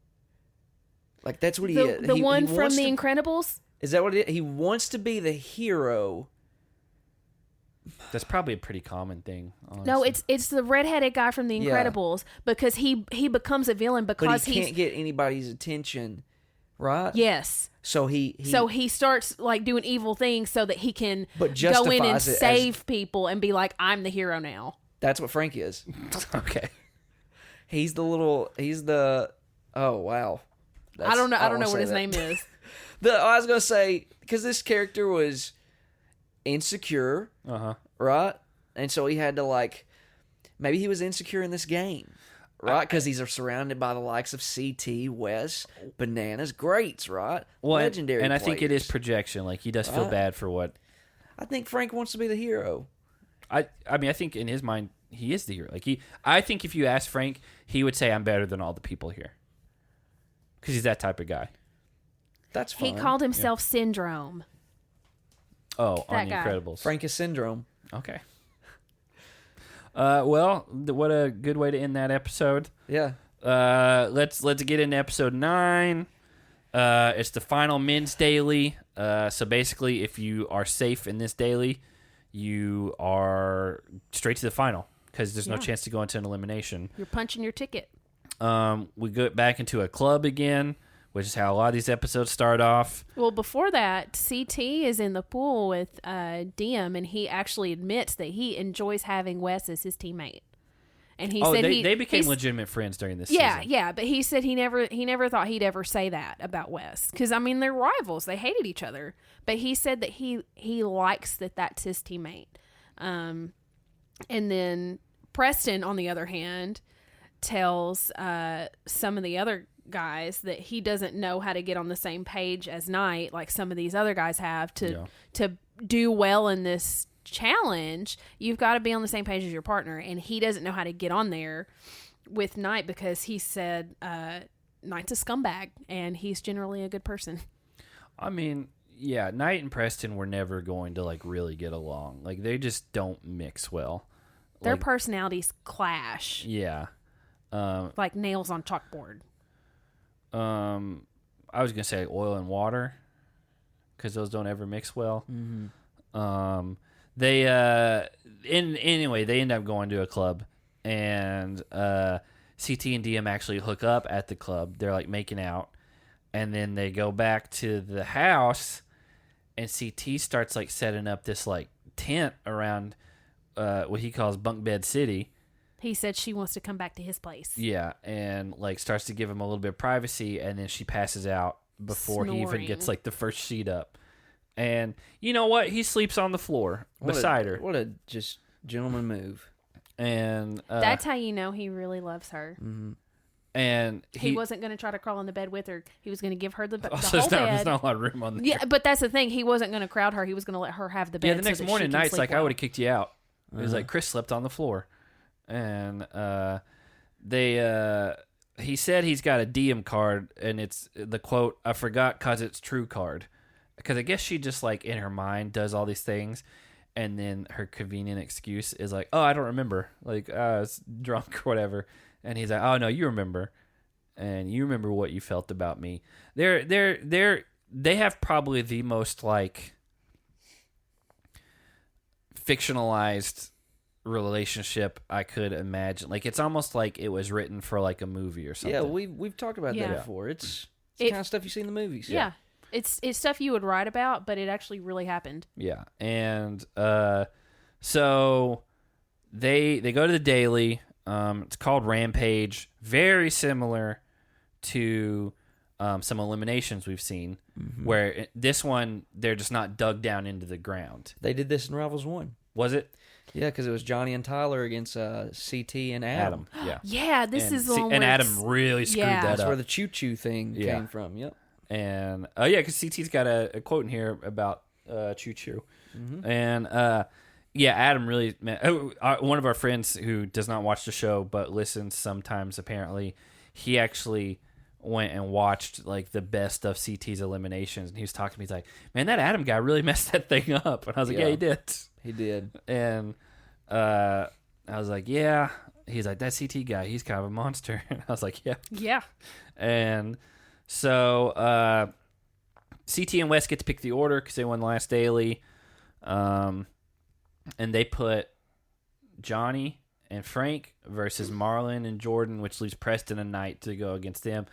Like, that's what he is. The He one from wants The to- Incredibles. Is that what it is? He wants to be the hero. That's probably a pretty common thing. Honestly. No, it's the redheaded guy from The Incredibles because he becomes a villain because he can't get anybody's attention, right? Yes. So he starts like doing evil things so that he can But go in and justifies it save people and be like, I'm the hero now. That's what Frank is. Okay. He's the oh wow. I don't know what his name is. I was gonna say because this character was insecure, right? And so he had to maybe he was insecure in this game, right? Because he's surrounded by the likes of CT, Wes, Bananas, greats, right? Well, legendary. And I players. think it is projection. Like he does feel bad for what. I think Frank wants to be the hero. I mean, I think in his mind he is the hero. I think if you ask Frank, he would say, "I'm better than all the people here," because he's that type of guy. That's fine. He called himself Syndrome. Oh, on The guy. Incredibles. Frank's syndrome. Okay. Well, what a good way to end that episode. Yeah. Let's get into episode 9. It's the final men's daily. So basically, if you are safe in this daily, you are straight to the final because there's no chance to go into an elimination. You're punching your ticket. We go back into a club again, which is how a lot of these episodes start off. Well, before that, CT is in the pool with Diem, and he actually admits that he enjoys having Wes as his teammate. And he said they became legitimate friends during this season. Yeah, but he said he never thought he'd ever say that about Wes because I mean they're rivals, they hated each other. But he said that he likes that's his teammate. And then Preston, on the other hand, tells some of the other guys that he doesn't know how to get on the same page as Knight like some of these other guys have to do well in this challenge. You've got to be on the same page as your partner, and he doesn't know how to get on there with Knight because he said Knight's a scumbag and he's generally a good person. I mean, yeah, Knight and Preston were never going to really get along. Like they just don't mix well. Their personalities clash. Yeah. Like nails on chalkboard. I was gonna say oil and water because those don't ever mix well. Mm-hmm. They anyway they end up going to a club and CT and DM actually hook up at the club. They're making out, and then they go back to the house, and CT starts setting up this tent around what he calls bunk bed city. He said she wants to come back to his place. Yeah, and starts to give him a little bit of privacy, and then she passes out before he even gets the first sheet up. And you know what? He sleeps on the floor beside her. What a just gentleman move. And that's how you know he really loves her. Mm-hmm. And he wasn't going to try to crawl in the bed with her. He was going to give her the whole bed. There's not a lot of room on there. Yeah, but that's the thing. He wasn't going to crowd her. He was going to let her have the bed. Yeah, the next morning, Knight's I would have kicked you out. It was Chris slept on the floor. And he said he's got a DM card, and it's the quote, "I forgot 'cause it's true" card. Because I guess she just in her mind does all these things, and then her convenient excuse is oh, I don't remember. I was drunk or whatever. And he's like, oh no, you remember, and you remember what you felt about me. They have probably the most fictionalized relationship I could imagine. It's almost like it was written for a movie or something. Yeah, we've talked about that before. It's the kind of stuff you see in the movies. Yeah. It's stuff you would write about, but it actually really happened. Yeah. And so they go to the daily. It's called Rampage. Very similar to some eliminations we've seen, where this one they're just not dug down into the ground. They did this in Rivals 1. Was it? Yeah, because it was Johnny and Tyler against CT and Adam. Yeah. Yeah, this is the one and where Adam really screwed that That's up. where the choo-choo thing came from. Yep. And because CT's got a quote in here about Choo Choo, and Adam really. One of our friends who does not watch the show but listens sometimes. Apparently, he actually went and watched the best of CT's eliminations, and he was talking to me. He's like, "Man, that Adam guy really messed that thing up." And I was like, "Yeah, he did. He did." And I was like, "Yeah." He's like, "That CT guy, he's kind of a monster." And I was like, "Yeah, yeah." And so CT and Wes get to pick the order because they won the last daily. and they put Johnny and Frank versus Marlon and Jordyn, which leaves Preston and Knight to go against them.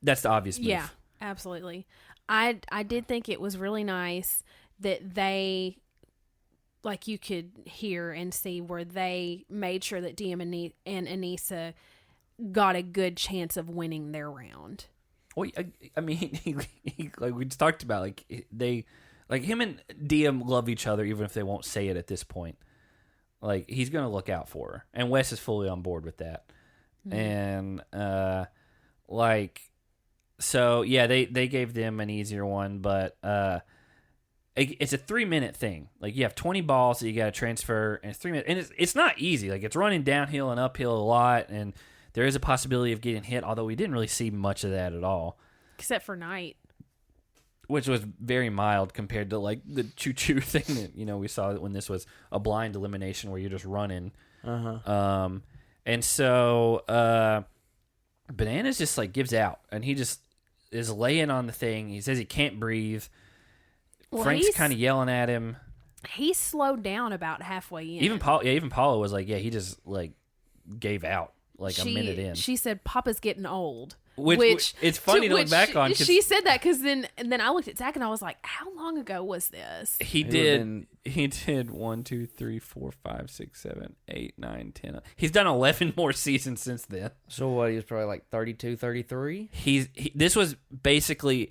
That's the obvious move. Yeah, absolutely. I did think it was really nice that they, like, you could hear and see where they made sure that Diem and Anissa got a good chance of winning their round. Well, I mean, he, like we just talked about, like they, like him and Diem love each other, even if they won't say it at this point. Like, he's gonna look out for her, and Wes is fully on board with that. Mm-hmm. And so yeah, they gave them an easier one, but it's a 3-minute thing. Like, you have 20 balls that you got to transfer, and it's 3 minutes, and it's not easy. Like, it's running downhill and uphill a lot, and there is a possibility of getting hit, although we didn't really see much of that at all. Except for Knight. Which was very mild compared to, like, the choo-choo thing that, you know, we saw when this was a blind elimination where you're just running. Uh-huh. And so Bananas just, like, gives out, and he just is laying on the thing. He says he can't breathe. Well, Frank's kind of yelling at him. He slowed down about halfway in. Even Paula was like, yeah, he just, like, gave out, like, a minute in. She said, Papa's getting old. Which it's funny to look back on. She said that because then I looked at Zach and I was like, how long ago was this? He did 1, 2, 3, 4, 5, 6, 7, 8, 9, 10. He's done 11 more seasons since then. So what, he was probably like 32, 33? This was basically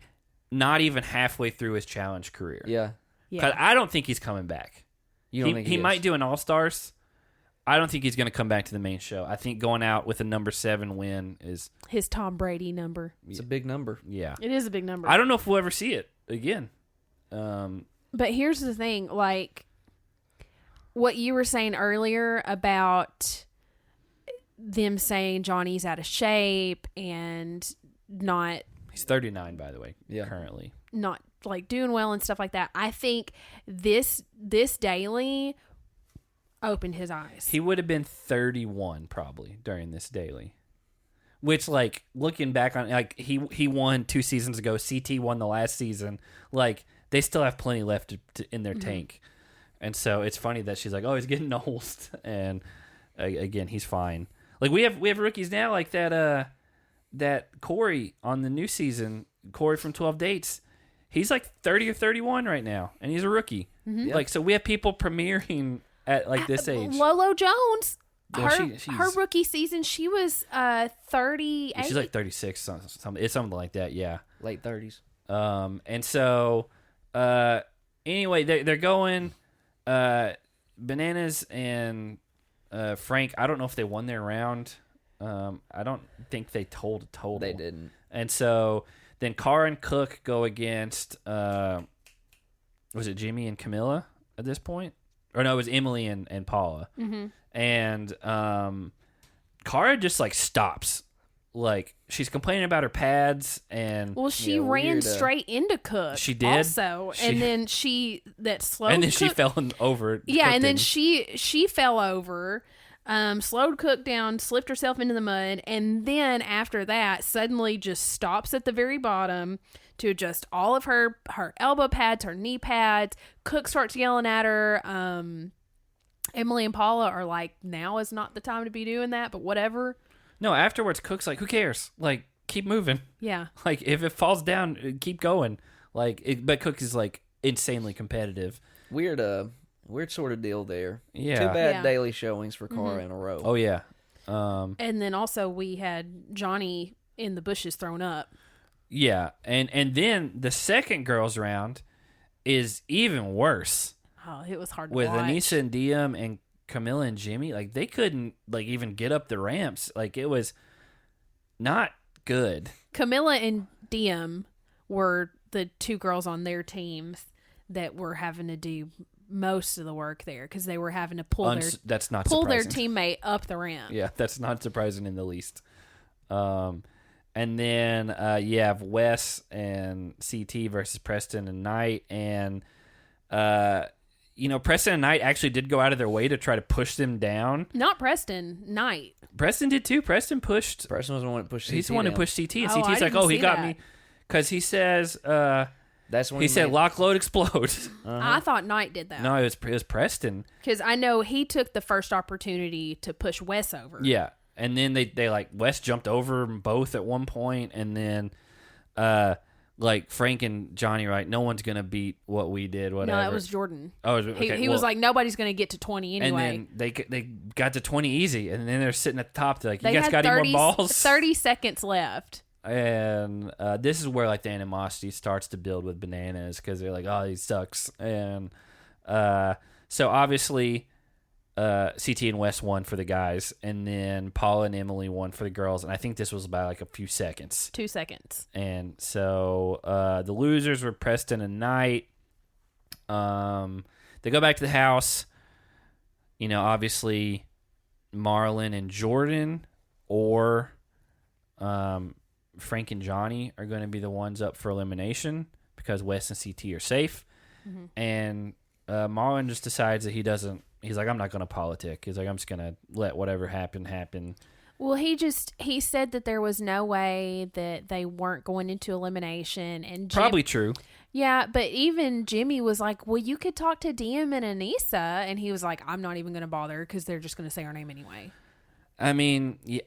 not even halfway through his challenge career. Yeah. Because I don't think he's coming back. You don't think he might do an All-Stars. I don't think he's going to come back to the main show. I think going out with a number 7 win is his Tom Brady number. It's a big number. Yeah. It is a big number. I don't know if we'll ever see it again. But here's the thing, like what you were saying earlier about them saying Johnny's out of shape and not... He's 39, by the way, yeah, currently. Not, like, doing well and stuff like that. I think this daily opened his eyes. He would have been 31 probably during this daily. Which, like, looking back on, like, he won 2 seasons ago. CT won the last season. Like, they still have plenty left in their tank. And so it's funny that she's like, oh, he's getting old. And again, he's fine. Like, we have rookies now, like that Corey on the new season, Corey from 12 Dates. He's like 30 or 31 right now, and he's a rookie. Mm-hmm. Like, so we have people premiering at, like, this age. Lolo Jones, yeah, her rookie season, she was 38. She's like 36, it's something like that, yeah. Late 30s. And so, anyway, they're going, Bananas and Frank, I don't know if they won their round. I don't think they told a total. They didn't. And so then Cara and Cook go against, was it Jimmy and Camilla at this point? Or no, it was Emily and Paula. Mm-hmm. And Cara just, like, stops. Like, she's complaining about her pads, and... Well, she ran straight into Cook. She did? Also. And then she fell over. Yeah, and then she fell over, slowed Cook down, slipped herself into the mud, and then after that, suddenly just stops at the very bottom to adjust all of her elbow pads, her knee pads. Cook starts yelling at her. Emily and Paula are like, now is not the time to be doing that, but whatever. No, afterwards, Cook's like, who cares? Like, keep moving. Yeah. Like, if it falls down, keep going. Like, but Cook is, like, insanely competitive. Weird sort of deal there. Yeah. 2 bad daily showings for Cara in a row. Oh, yeah. And then also we had Johnny in the bushes thrown up. Yeah. And then the second girls round is even worse. Oh, it was hard to watch. With watch. Anissa and Diem and Camilla and Jimmy, like, they couldn't, like, even get up the ramps. Like, it was not good. Camilla and Diem were the 2 girls on their teams that were having to do most of the work there because they were having to pull their teammate up the ramp. Yeah, that's not surprising in the least. And then you have Wes and CT versus Preston and Knight, and Preston and Knight actually did go out of their way to try to push them down. Not Preston, Knight. Preston did too. Preston was the one that pushed CT. He's the one who pushed CT, and CT's like, oh, he got me. Because he says, That's when he said, "Lock, load, explode." I thought Knight did that. No, it was Preston. Because I know he took the first opportunity to push Wes over. Yeah, and then they like Wes jumped over them both at one point, and then like Frank and Johnny, right? No one's gonna beat what we did. Whatever. No, that was Jordyn. Oh, okay. He was like, nobody's gonna get to 20 anyway. And then they got to 20 easy, and then they're sitting at the top. They're like, They "You guys had got any more balls?" 30 seconds left. And this is where like the animosity starts to build with Bananas, because they're like, "Oh, he sucks." And so obviously CT and Wes won for the guys, and then Paula and Emily won for the girls, and I think this was by like a few seconds. 2 seconds. And so the losers were Preston and Knight. They go back to the house. You know, obviously Marlon and Jordyn, or Frank and Johnny are going to be the ones up for elimination because Wes and CT are safe. Mm-hmm. And Marlon just decides that he's like, "I'm not going to politic." He's like, "I'm just going to let whatever happen. Well, he said that there was no way that they weren't going into elimination. And Probably true. Yeah, but even Jimmy was like, "Well, you could talk to Diem and Anissa." And he was like, "I'm not even going to bother because they're just going to say our name anyway." I mean, yeah,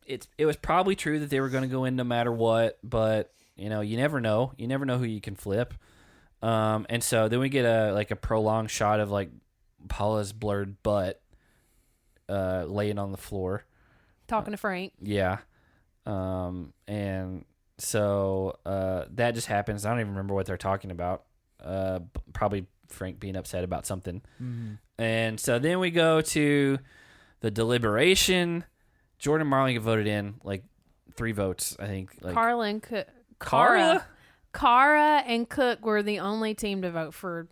it was probably true that they were going to go in no matter what, but you know, you never know. You never know who you can flip. And so then we get a prolonged shot of like Paula's blurred butt laying on the floor. Talking to Frank. Yeah. And so that just happens. I don't even remember what they're talking about. Probably Frank being upset about something. Mm-hmm. And so then we go to the deliberation. Jordyn and Marlon get voted in, like 3 votes, I think. Like Cara and Cook were the only team to vote for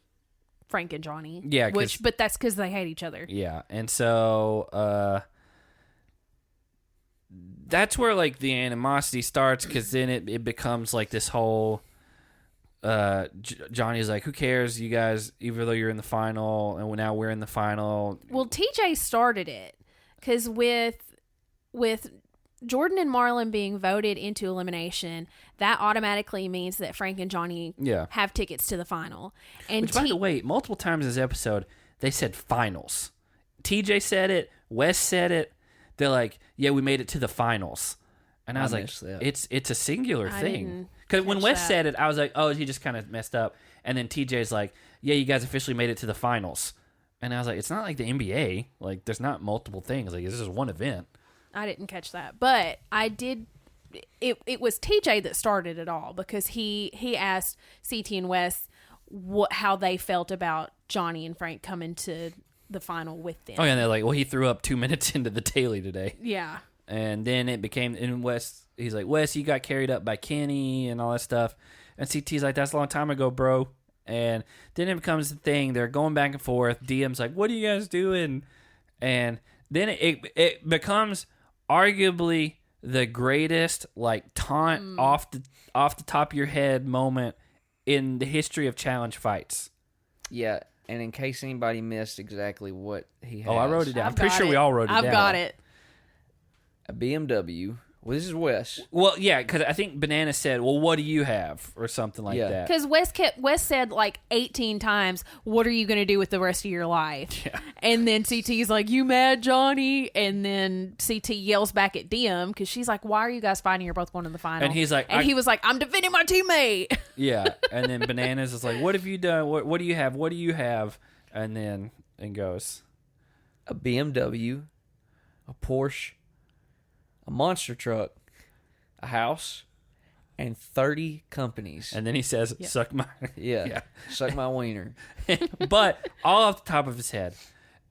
Frank and Johnny. Yeah, but that's because they hate each other. Yeah, and so that's where like the animosity starts, because then it becomes like this whole. Johnny's like, "Who cares, you guys? Even though you're in the final, and now we're in the final." Well, TJ started it because with Jordyn and Marlon being voted into elimination, that automatically means that Frank and Johnny have tickets to the final. And which, by the way, multiple times in this episode, they said finals. TJ said it. Wes said it. They're like, "Yeah, we made it to the finals." And I was like, it's a singular thing. Because when Wes said it, I was like, "Oh, he just kind of messed up." And then TJ's like, "Yeah, you guys officially made it to the finals." And I was like, it's not like the NBA. Like, there's not multiple things. Like, this is one event. I didn't catch that, but I did. It was TJ that started it all, because he asked CT and Wes how they felt about Johnny and Frank coming to the final with them. Oh yeah, and they're like, "Well, he threw up 2 minutes into the daily today." Yeah, and then it became in Wes. He's like, "Wes, you got carried up by Kenny and all that stuff," and CT's like, "That's a long time ago, bro." And then it becomes the thing. They're going back and forth. DM's like, "What are you guys doing?" And then it becomes arguably the greatest like taunt off the top of your head moment in the history of challenge fights. Yeah, and in case anybody missed exactly what he has. Oh, I wrote it down. I'm pretty sure we all wrote it down. I've got it. A BMW. Well, this is Wes. Well, yeah, because I think Banana said, "Well, what do you have?" or something like that. Because Wes said like 18 times, "What are you going to do with the rest of your life?" Yeah. And then CT's like, "You mad, Johnny?" And then CT yells back at Diem because she's like, "Why are you guys fighting? You're both going to the final." And he's like, he was like, "I'm defending my teammate." Yeah, and then Bananas is like, "What have you done? What do you have? What do you have?" And then goes, a BMW, a Porsche, a monster truck, a house, and 30 companies. And then he says, "Suck my..." Yeah. Suck my wiener. But all off the top of his head.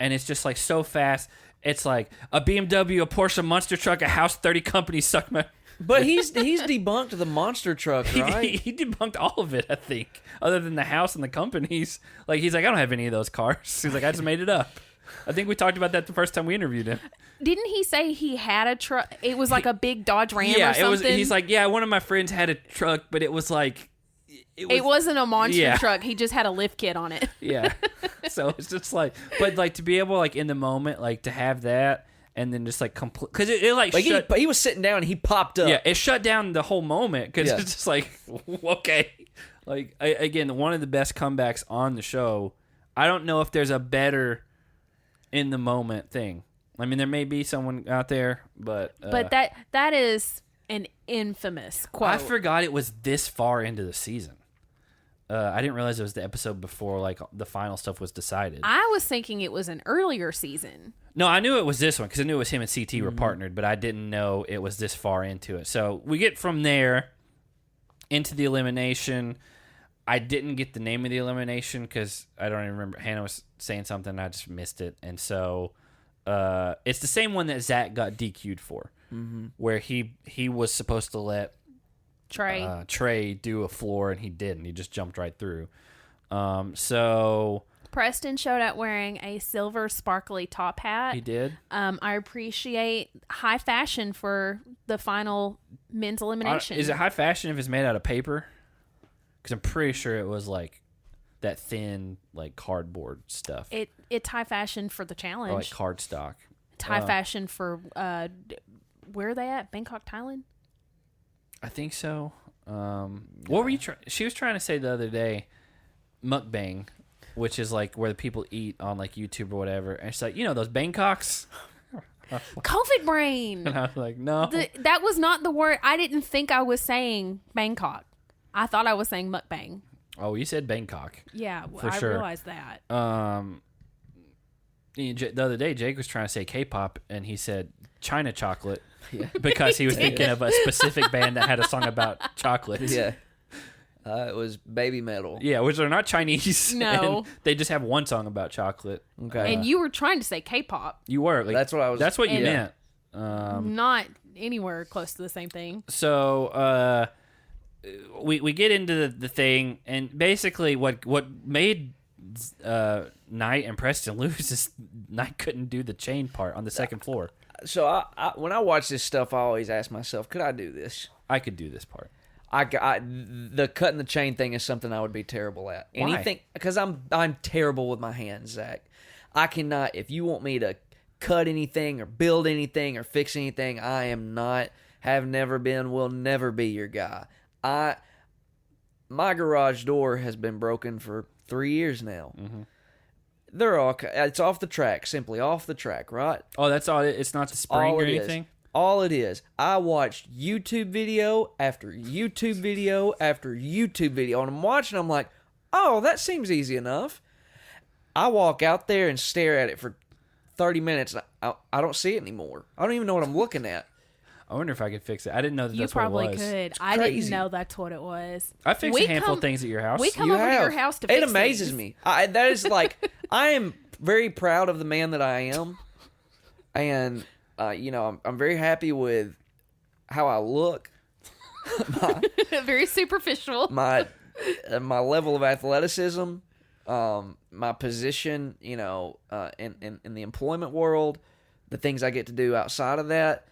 And it's just like so fast. It's like a BMW, a Porsche, a monster truck, a house, 30 companies, suck my... But he's debunked the monster truck, right? He debunked all of it, I think. Other than the house and the companies. Like, he's like, "I don't have any of those cars." He's like, "I just made it up." I think we talked about that the first time we interviewed him. Didn't he say he had a truck? It was like a big Dodge Ram or something? He's like, "Yeah, one of my friends had a truck, but it was like..." It wasn't a monster truck. He just had a lift kit on it. Yeah. So it's just like... But like to be able like in the moment like to have that and then just like... Because it like shut... He was sitting down and he popped up. Yeah, it shut down the whole moment because it's just like, okay. Like, again, one of the best comebacks on the show. I don't know if there's a better in the moment thing. I mean, there may be someone out there, but that is an infamous quote. I forgot it was this far into the season. I didn't realize it was the episode before like the final stuff was decided. I was thinking it was an earlier season. No, I knew it was this one because I knew it was him and CT were partnered, but I didn't know it was this far into it. So we get from there into the elimination. I didn't get the name of the elimination because I don't even remember. Hannah was saying something and I just missed it. And so it's the same one that Zach got DQ'd for, where he was supposed to let Trey do a floor and he didn't. He just jumped right through. So Preston showed up wearing a silver sparkly top hat. he did. I appreciate high fashion for the final men's elimination. Is it high fashion if it's made out of paper? Because I'm pretty sure it was like that thin, like cardboard stuff. It's high fashion for the challenge. Or like cardstock. It's high fashion for where are they at? Bangkok, Thailand. I think so. What were you trying? She was trying to say the other day, mukbang, which is like where the people eat on like YouTube or whatever. And she's like, those Bangkoks. COVID brain. And I was like, no, that was not the word. I didn't think I was saying Bangkok. I thought I was saying mukbang. Oh, you said Bangkok. Yeah, for I sure. realized that. The other day, Jake was trying to say K-pop, and he said China chocolate because he was thinking of a specific band that had a song about chocolate. Yeah. It was Baby Metal. Yeah, which are not Chinese. No. And they just have one song about chocolate. Okay. And you were trying to say K-pop. You were. Like, That's what I was. That's what you And- meant. Not anywhere close to the same thing. So we get into the thing, and basically what made Knight and Preston lose is Knight couldn't do the chain part on the second floor. So I when I watch this stuff, I always ask myself, could I do this? I could do this part. The cutting the chain thing is something I would be terrible at. Why? Anything, because I'm terrible with my hands, Zach. I cannot. If you want me to cut anything or build anything or fix anything, I am not. Have never been. Will never be your guy. My garage door has been broken for 3 years now. Mm-hmm. It's off the track, simply off the track, right? Oh, that's all. It's not the spring or anything. All it is. I watched YouTube video after YouTube video after YouTube video, and I'm watching. I'm like, oh, that seems easy enough. I walk out there and stare at it for 30 minutes. I don't see it anymore. I don't even know what I'm looking at. I wonder if I could fix it. I didn't know that You that's what it was. probably could. I didn't know that's what it was. I fixed a handful of things at your house. We come over to your house to fix it amazes things. me. That is like, I am very proud of the man that I am. And, I'm very happy with how I look. Very superficial. My level of athleticism, my position, in the employment world, the things I get to do outside of that.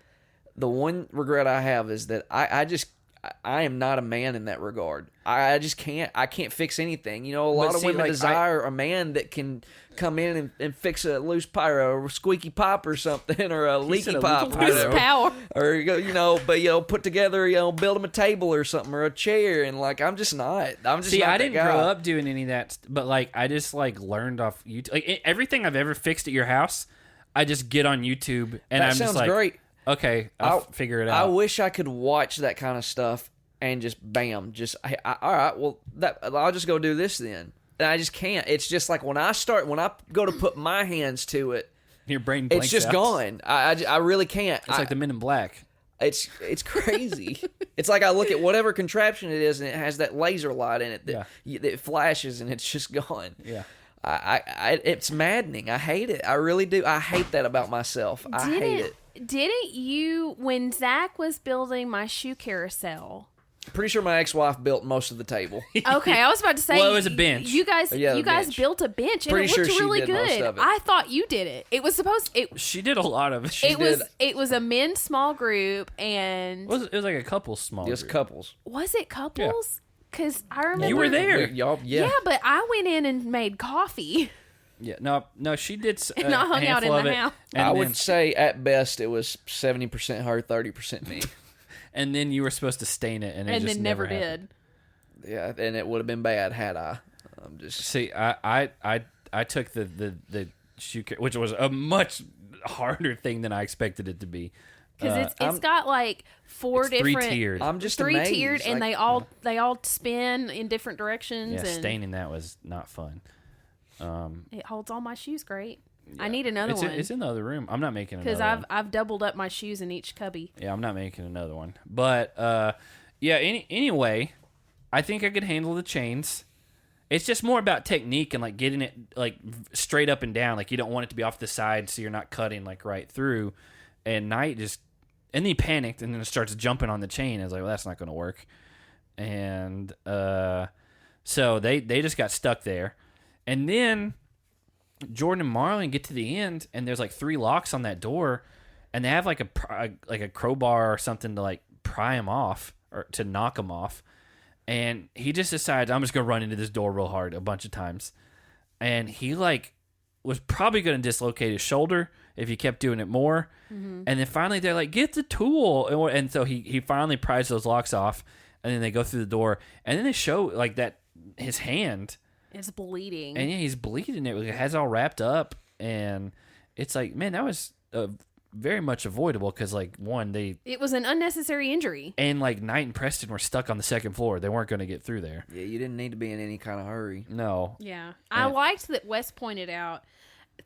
The one regret I have is that I am not a man in that regard. I just can't. I can't fix anything. A lot of women desire a man that can come in and fix a loose pipe or a squeaky pipe or something, or a leaky pipe, Loose power. or but put together, build them a table or something or a chair, and I'm just not. I'm just not I that didn't guy. grow up doing any of that, but I just learned off YouTube. Everything I've ever fixed at your house, I just get on YouTube and That I'm sounds just like, great. Okay, I'll figure it out. I wish I could watch that kind of stuff and just bam, all right. Well, I'll just go do this then. And I just can't. It's just like when I go to put my hands to it, your brain blanks it's just out. gonna. I really can't. It's like the Men in Black. It's crazy. It's like I look at whatever contraption it is, and it has that laser light in it that flashes, and it's just gone. Yeah. It's maddening. I hate it. I really do. I hate that about myself. I hate it. Didn't you, when Zach was building my shoe carousel? Pretty sure my ex-wife built most of the table. Okay, I was about to say. Well, it was a bench. You guys bench. built a bench, and Pretty it looked sure she really did most good. of it. I thought you did it. It was supposed. She did a lot of it. It was a men's small group, and It was like a couple small. Just group. couples. was it couples? Because I remember You were there. Y'all, Yeah, but I went in and made coffee. Yeah, no, she did. And I hung out in the house. I would say at best it was 70% her, 30% me. And then you were supposed to stain it, and it just then never happened. did. Yeah, and it would have been bad had I. See, I took the shoe, which was a much harder thing than I expected it to be. Because it's got like four different three-tiered. I'm just three-tiered, amazed. and Like, they all spin in different directions. Yeah, and staining that was not fun. it holds all my shoes great. Yeah. I need another one. It's in the other room. I'm not making another because one. I've doubled up my shoes in each cubby. Yeah, I'm not making another one. But anyway, I think I could handle the chains. It's just more about technique and like getting it like straight up and down. Like you don't want it to be off the side, so you're not cutting like right through. And Knight and then he panicked and then starts jumping on the chain. I was like, well, that's not going to work. And so they just got stuck there. And then Jordyn and Marlon get to the end, and there's like 3 locks on that door, and they have like a crowbar or something to like pry him off or to knock him off. And he just decides, I'm just going to run into this door real hard a bunch of times. And he like was probably going to dislocate his shoulder if he kept doing it more. Mm-hmm. And then finally they're like, get the tool. And so he finally pries those locks off, and then they go through the door, and then they show like that his hand is bleeding. And yeah, he's bleeding. It has all wrapped up, and it's like, man, that was very much avoidable because like it was an unnecessary injury, and like Knight and Preston were stuck on the second floor. They weren't going to get through there. Yeah, you didn't need to be in any kind of hurry. No. Yeah, I liked that Wes pointed out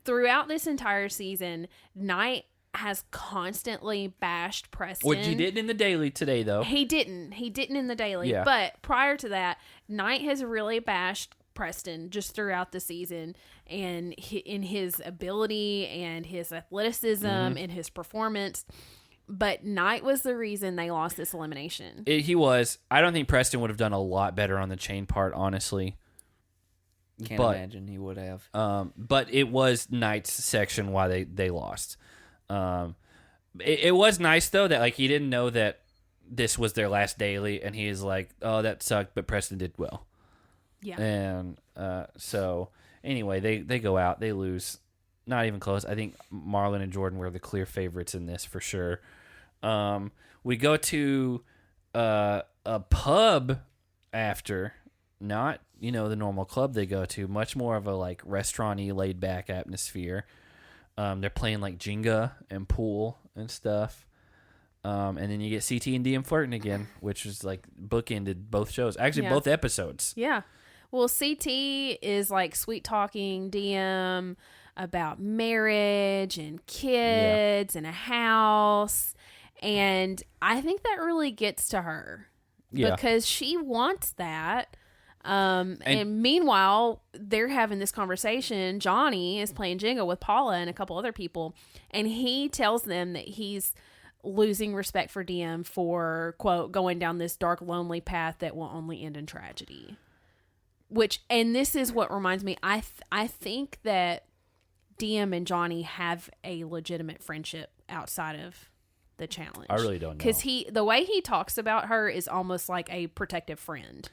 throughout this entire season, Knight has constantly bashed Preston. Which he didn't in the daily today, though. He didn't in the daily. Yeah. But prior to that, Knight has really bashed Preston just throughout the season, and in his ability and his athleticism and his performance. But Knight was the reason they lost this elimination. He was. I don't think Preston would have done a lot better on the chain part, honestly. Can't imagine he would have. But it was Knight's section why they lost. It was nice though that like he didn't know that this was their last daily, and he is like, oh, that sucked, but Preston did well. Yeah. And so anyway, they go out, they lose, not even close. I think Marlon and Jordyn were the clear favorites in this for sure. We go to a pub after, not the normal club they go to, much more of a like restaurant-y, laid back atmosphere. They're playing like Jenga and pool and stuff. And then you get CT and DM flirting again, which is like bookended both shows. Actually, both episodes. Yeah. Well, CT is like sweet talking DM about marriage and kids and a house. And I think that really gets to her because she wants that. And meanwhile, they're having this conversation. Johnny is playing Jenga with Paula and a couple other people, and he tells them that he's losing respect for DM for, quote, going down this dark, lonely path that will only end in tragedy. And this is what reminds me, I think that DM and Johnny have a legitimate friendship outside of the challenge. I really don't know. Because the way he talks about her is almost like a protective friend.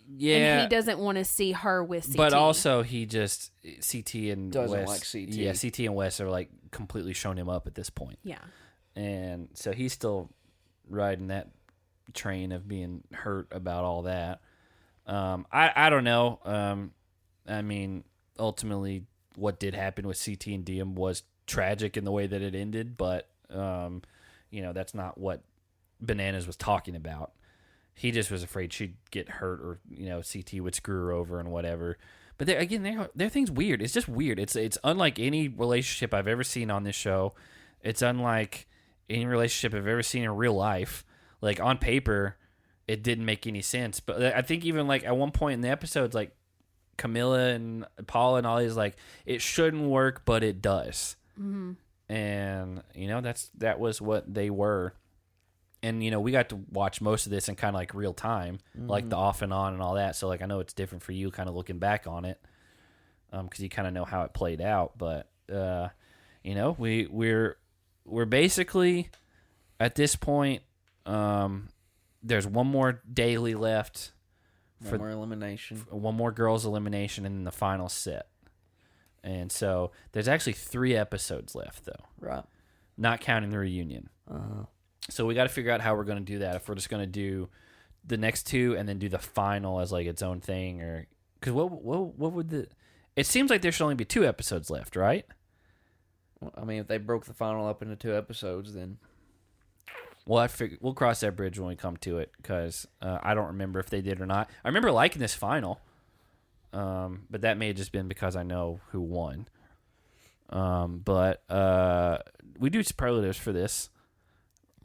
Yeah. And he doesn't want to see her with CT. But also he just, CT and doesn't Wes, like CT. Yeah, CT and Wes are like completely showing him up at this point. Yeah. And so he's still riding that train of being hurt about all that. I don't know. I mean, ultimately what did happen with CT and DM was tragic in the way that it ended, but that's not what Bananas was talking about. He just was afraid she'd get hurt or, CT would screw her over and whatever. But their thing's weird. It's just weird. It's unlike any relationship I've ever seen on this show. It's unlike any relationship I've ever seen in real life. Like, on paper, it didn't make any sense. But I think even, like, at one point in the episodes, like, Camilla and Paula and all these, like, it shouldn't work, but it does. Mm-hmm. And, that was what they were. And, we got to watch most of this in kind of like real time, like the off and on and all that. So, like, I know it's different for you kind of looking back on it because you kind of know how it played out. But, we're basically at this point, there's one more daily left. One more elimination. One more girls' elimination and then the final set. And so there's actually 3 episodes left, though. Right. Not counting the reunion. Uh-huh. So we got to figure out how we're going to do that. If we're just going to do the next two and then do the final as like its own thing, or because what would the? It seems like there should only be 2 episodes left, right? Well, I mean, if they broke the final up into 2 episodes, then Well, we'll cross that bridge when we come to it, because I don't remember if they did or not. I remember liking this final, but that may have just been because I know who won. But we do superlatives for this.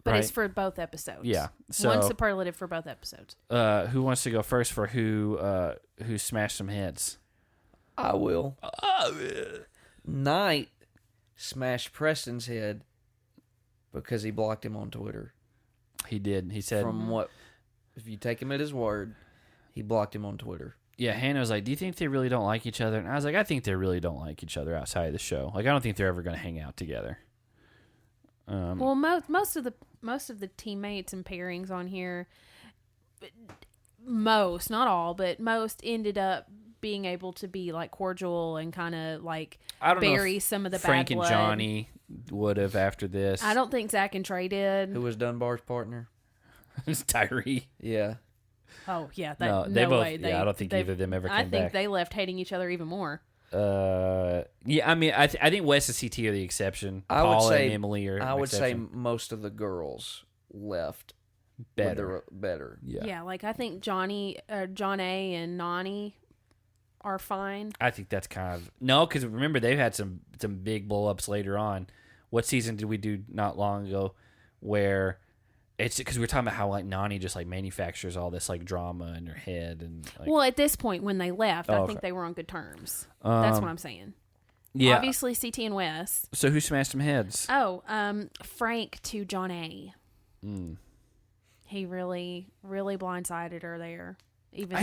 But right? it's for both episodes. Yeah. So, one superlative for both episodes. Who wants to go first for who smashed some heads? I will. Knight smashed Preston's head because he blocked him on Twitter. He did. He said, from what, if you take him at his word, he blocked him on Twitter. Yeah, Hannah was like, do you think they really don't like each other? And I was like, I think they really don't like each other outside of the show. Like, I don't think they're ever going to hang out together. Well, most of the teammates and pairings on here, most, not all, but most ended up being able to be like cordial and kind of like bury some of the Frank bad blood. and Johnny would have after this. I don't think Zach and Trey did. Who was Dunbar's partner? It's Tyree. Yeah. Oh yeah, No, way. I don't think either of them ever came back. I think they left hating each other even more. Yeah, I mean, I think Wes and CT are the exception. Paula and Emily are. I would say most of the girls left better. Yeah, like I think John A and Nani are fine. I think that's kind of no, because remember they've had some big blow ups later on. What season did we do not long ago where it's because we were talking about how like Nani just like manufactures all this like drama in her head and like, well, at this point when they left, I think okay. they were on good terms. That's what I'm saying. Yeah, obviously CT and Wes. So who smashed some heads? Oh, Frank to John A. Mm. He really blindsided her there. Even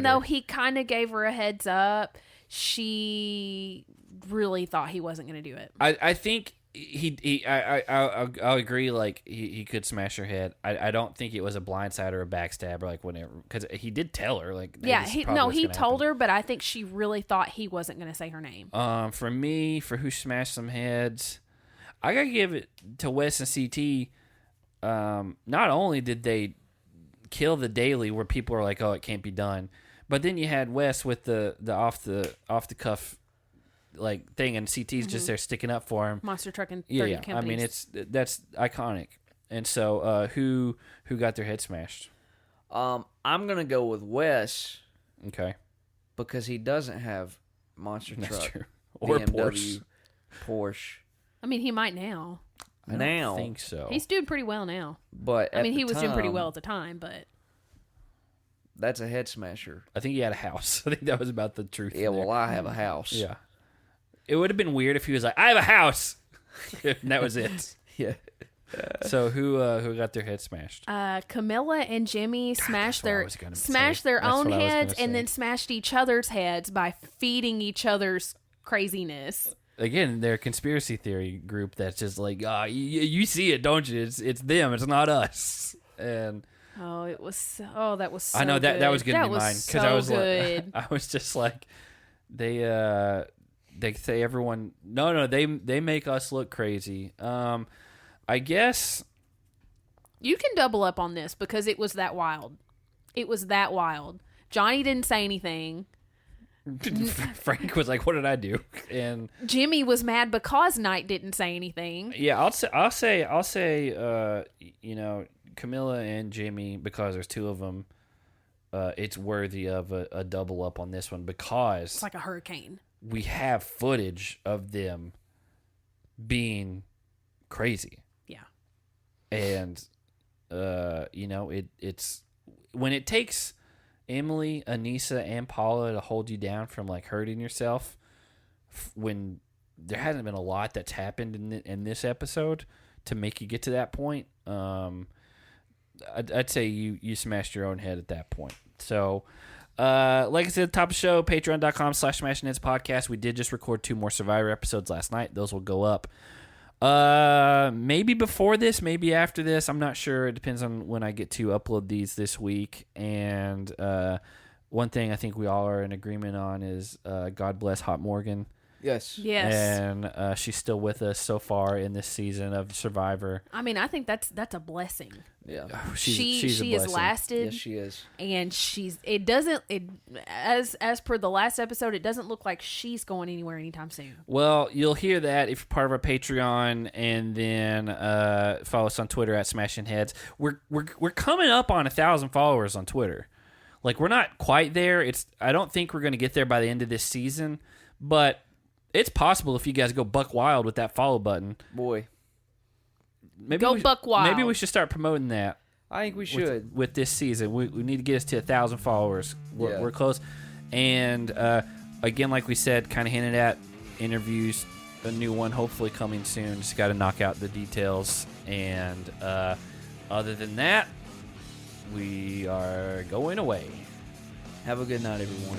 though he kind of gave her a heads up, she really thought he wasn't going to do it. I think I'll agree. Like he could smash her head. I don't think it was a blindside or a backstab or like whenever, because he did tell her like he told her, but I think she really thought he wasn't going to say her name. For me, for who smashed some heads, I gotta give it to Wes and CT. Not only did they kill the daily where people are like, oh, it can't be done, but then you had Wes with the off the cuff like thing, and CT's just there sticking up for him. Monster truck and 30 companies. I mean, that's iconic. And so who got their head smashed? I'm gonna go with Wes. Okay. Because he doesn't have monster truck. That's true. Or Porsche. I mean, he might now. I don't think so. He's doing pretty well now. But I mean, he was doing pretty well at the time, but that's a head smasher. I think he had a house. I think that was about the truth. Yeah, well, I have a house. Yeah. It would have been weird if he was like, I have a house. And that was it. Yeah. So who got their head smashed? Camilla and Jimmy smashed their That's own what heads and then smashed each other's heads by feeding each other's craziness. Again, they're a conspiracy theory group that's just like, you see it, don't you? It's them, it's not us. And that was so I know good. that was gonna be mine because I was good. like, I was just like, they say everyone they make us look crazy. I guess you can double up on this because it was that wild. It was that wild. Johnny didn't say anything. Frank was like, "What did I do?" And Jimmy was mad because Knight didn't say anything. Yeah, I'll say, Camilla and Jimmy, because there's 2 of them. It's worthy of a double up on this one because it's like a hurricane. We have footage of them being crazy. Yeah, and it's when it takes Emily, Anissa, and Paula to hold you down from like hurting yourself when there hasn't been a lot that's happened in this episode to make you get to that point. I'd say you smashed your own head at that point. So like I said at the top of the show, patreon.com/smashingheadspodcast. We did just record 2 more Survivor episodes last night. Those will go up maybe before this, maybe after this. I'm not sure. It depends on when I get to upload these this week. And one thing I think we all are in agreement on is God bless Hot Morgan. Yes. Yes. And she's still with us so far in this season of Survivor. I mean, I think that's a blessing. Yeah. She's a she has blessing. lasted. Yes, she is. And as per the last episode, it doesn't look like she's going anywhere anytime soon. Well, you'll hear that if you're part of our Patreon, and then follow us on Twitter at Smashing Heads. We're coming up on 1,000 followers on Twitter. Like, we're not quite there. I don't think we're going to get there by the end of this season, but it's possible if you guys go buck wild with that follow button. Boy. Maybe buck wild. Maybe we should start promoting that. I think we should. With this season. We need to get us to 1,000 followers. We're close. And again, like we said, kind of hinted at, interviews, a new one hopefully coming soon. Just got to knock out the details. And other than that, we are going away. Have a good night, everyone.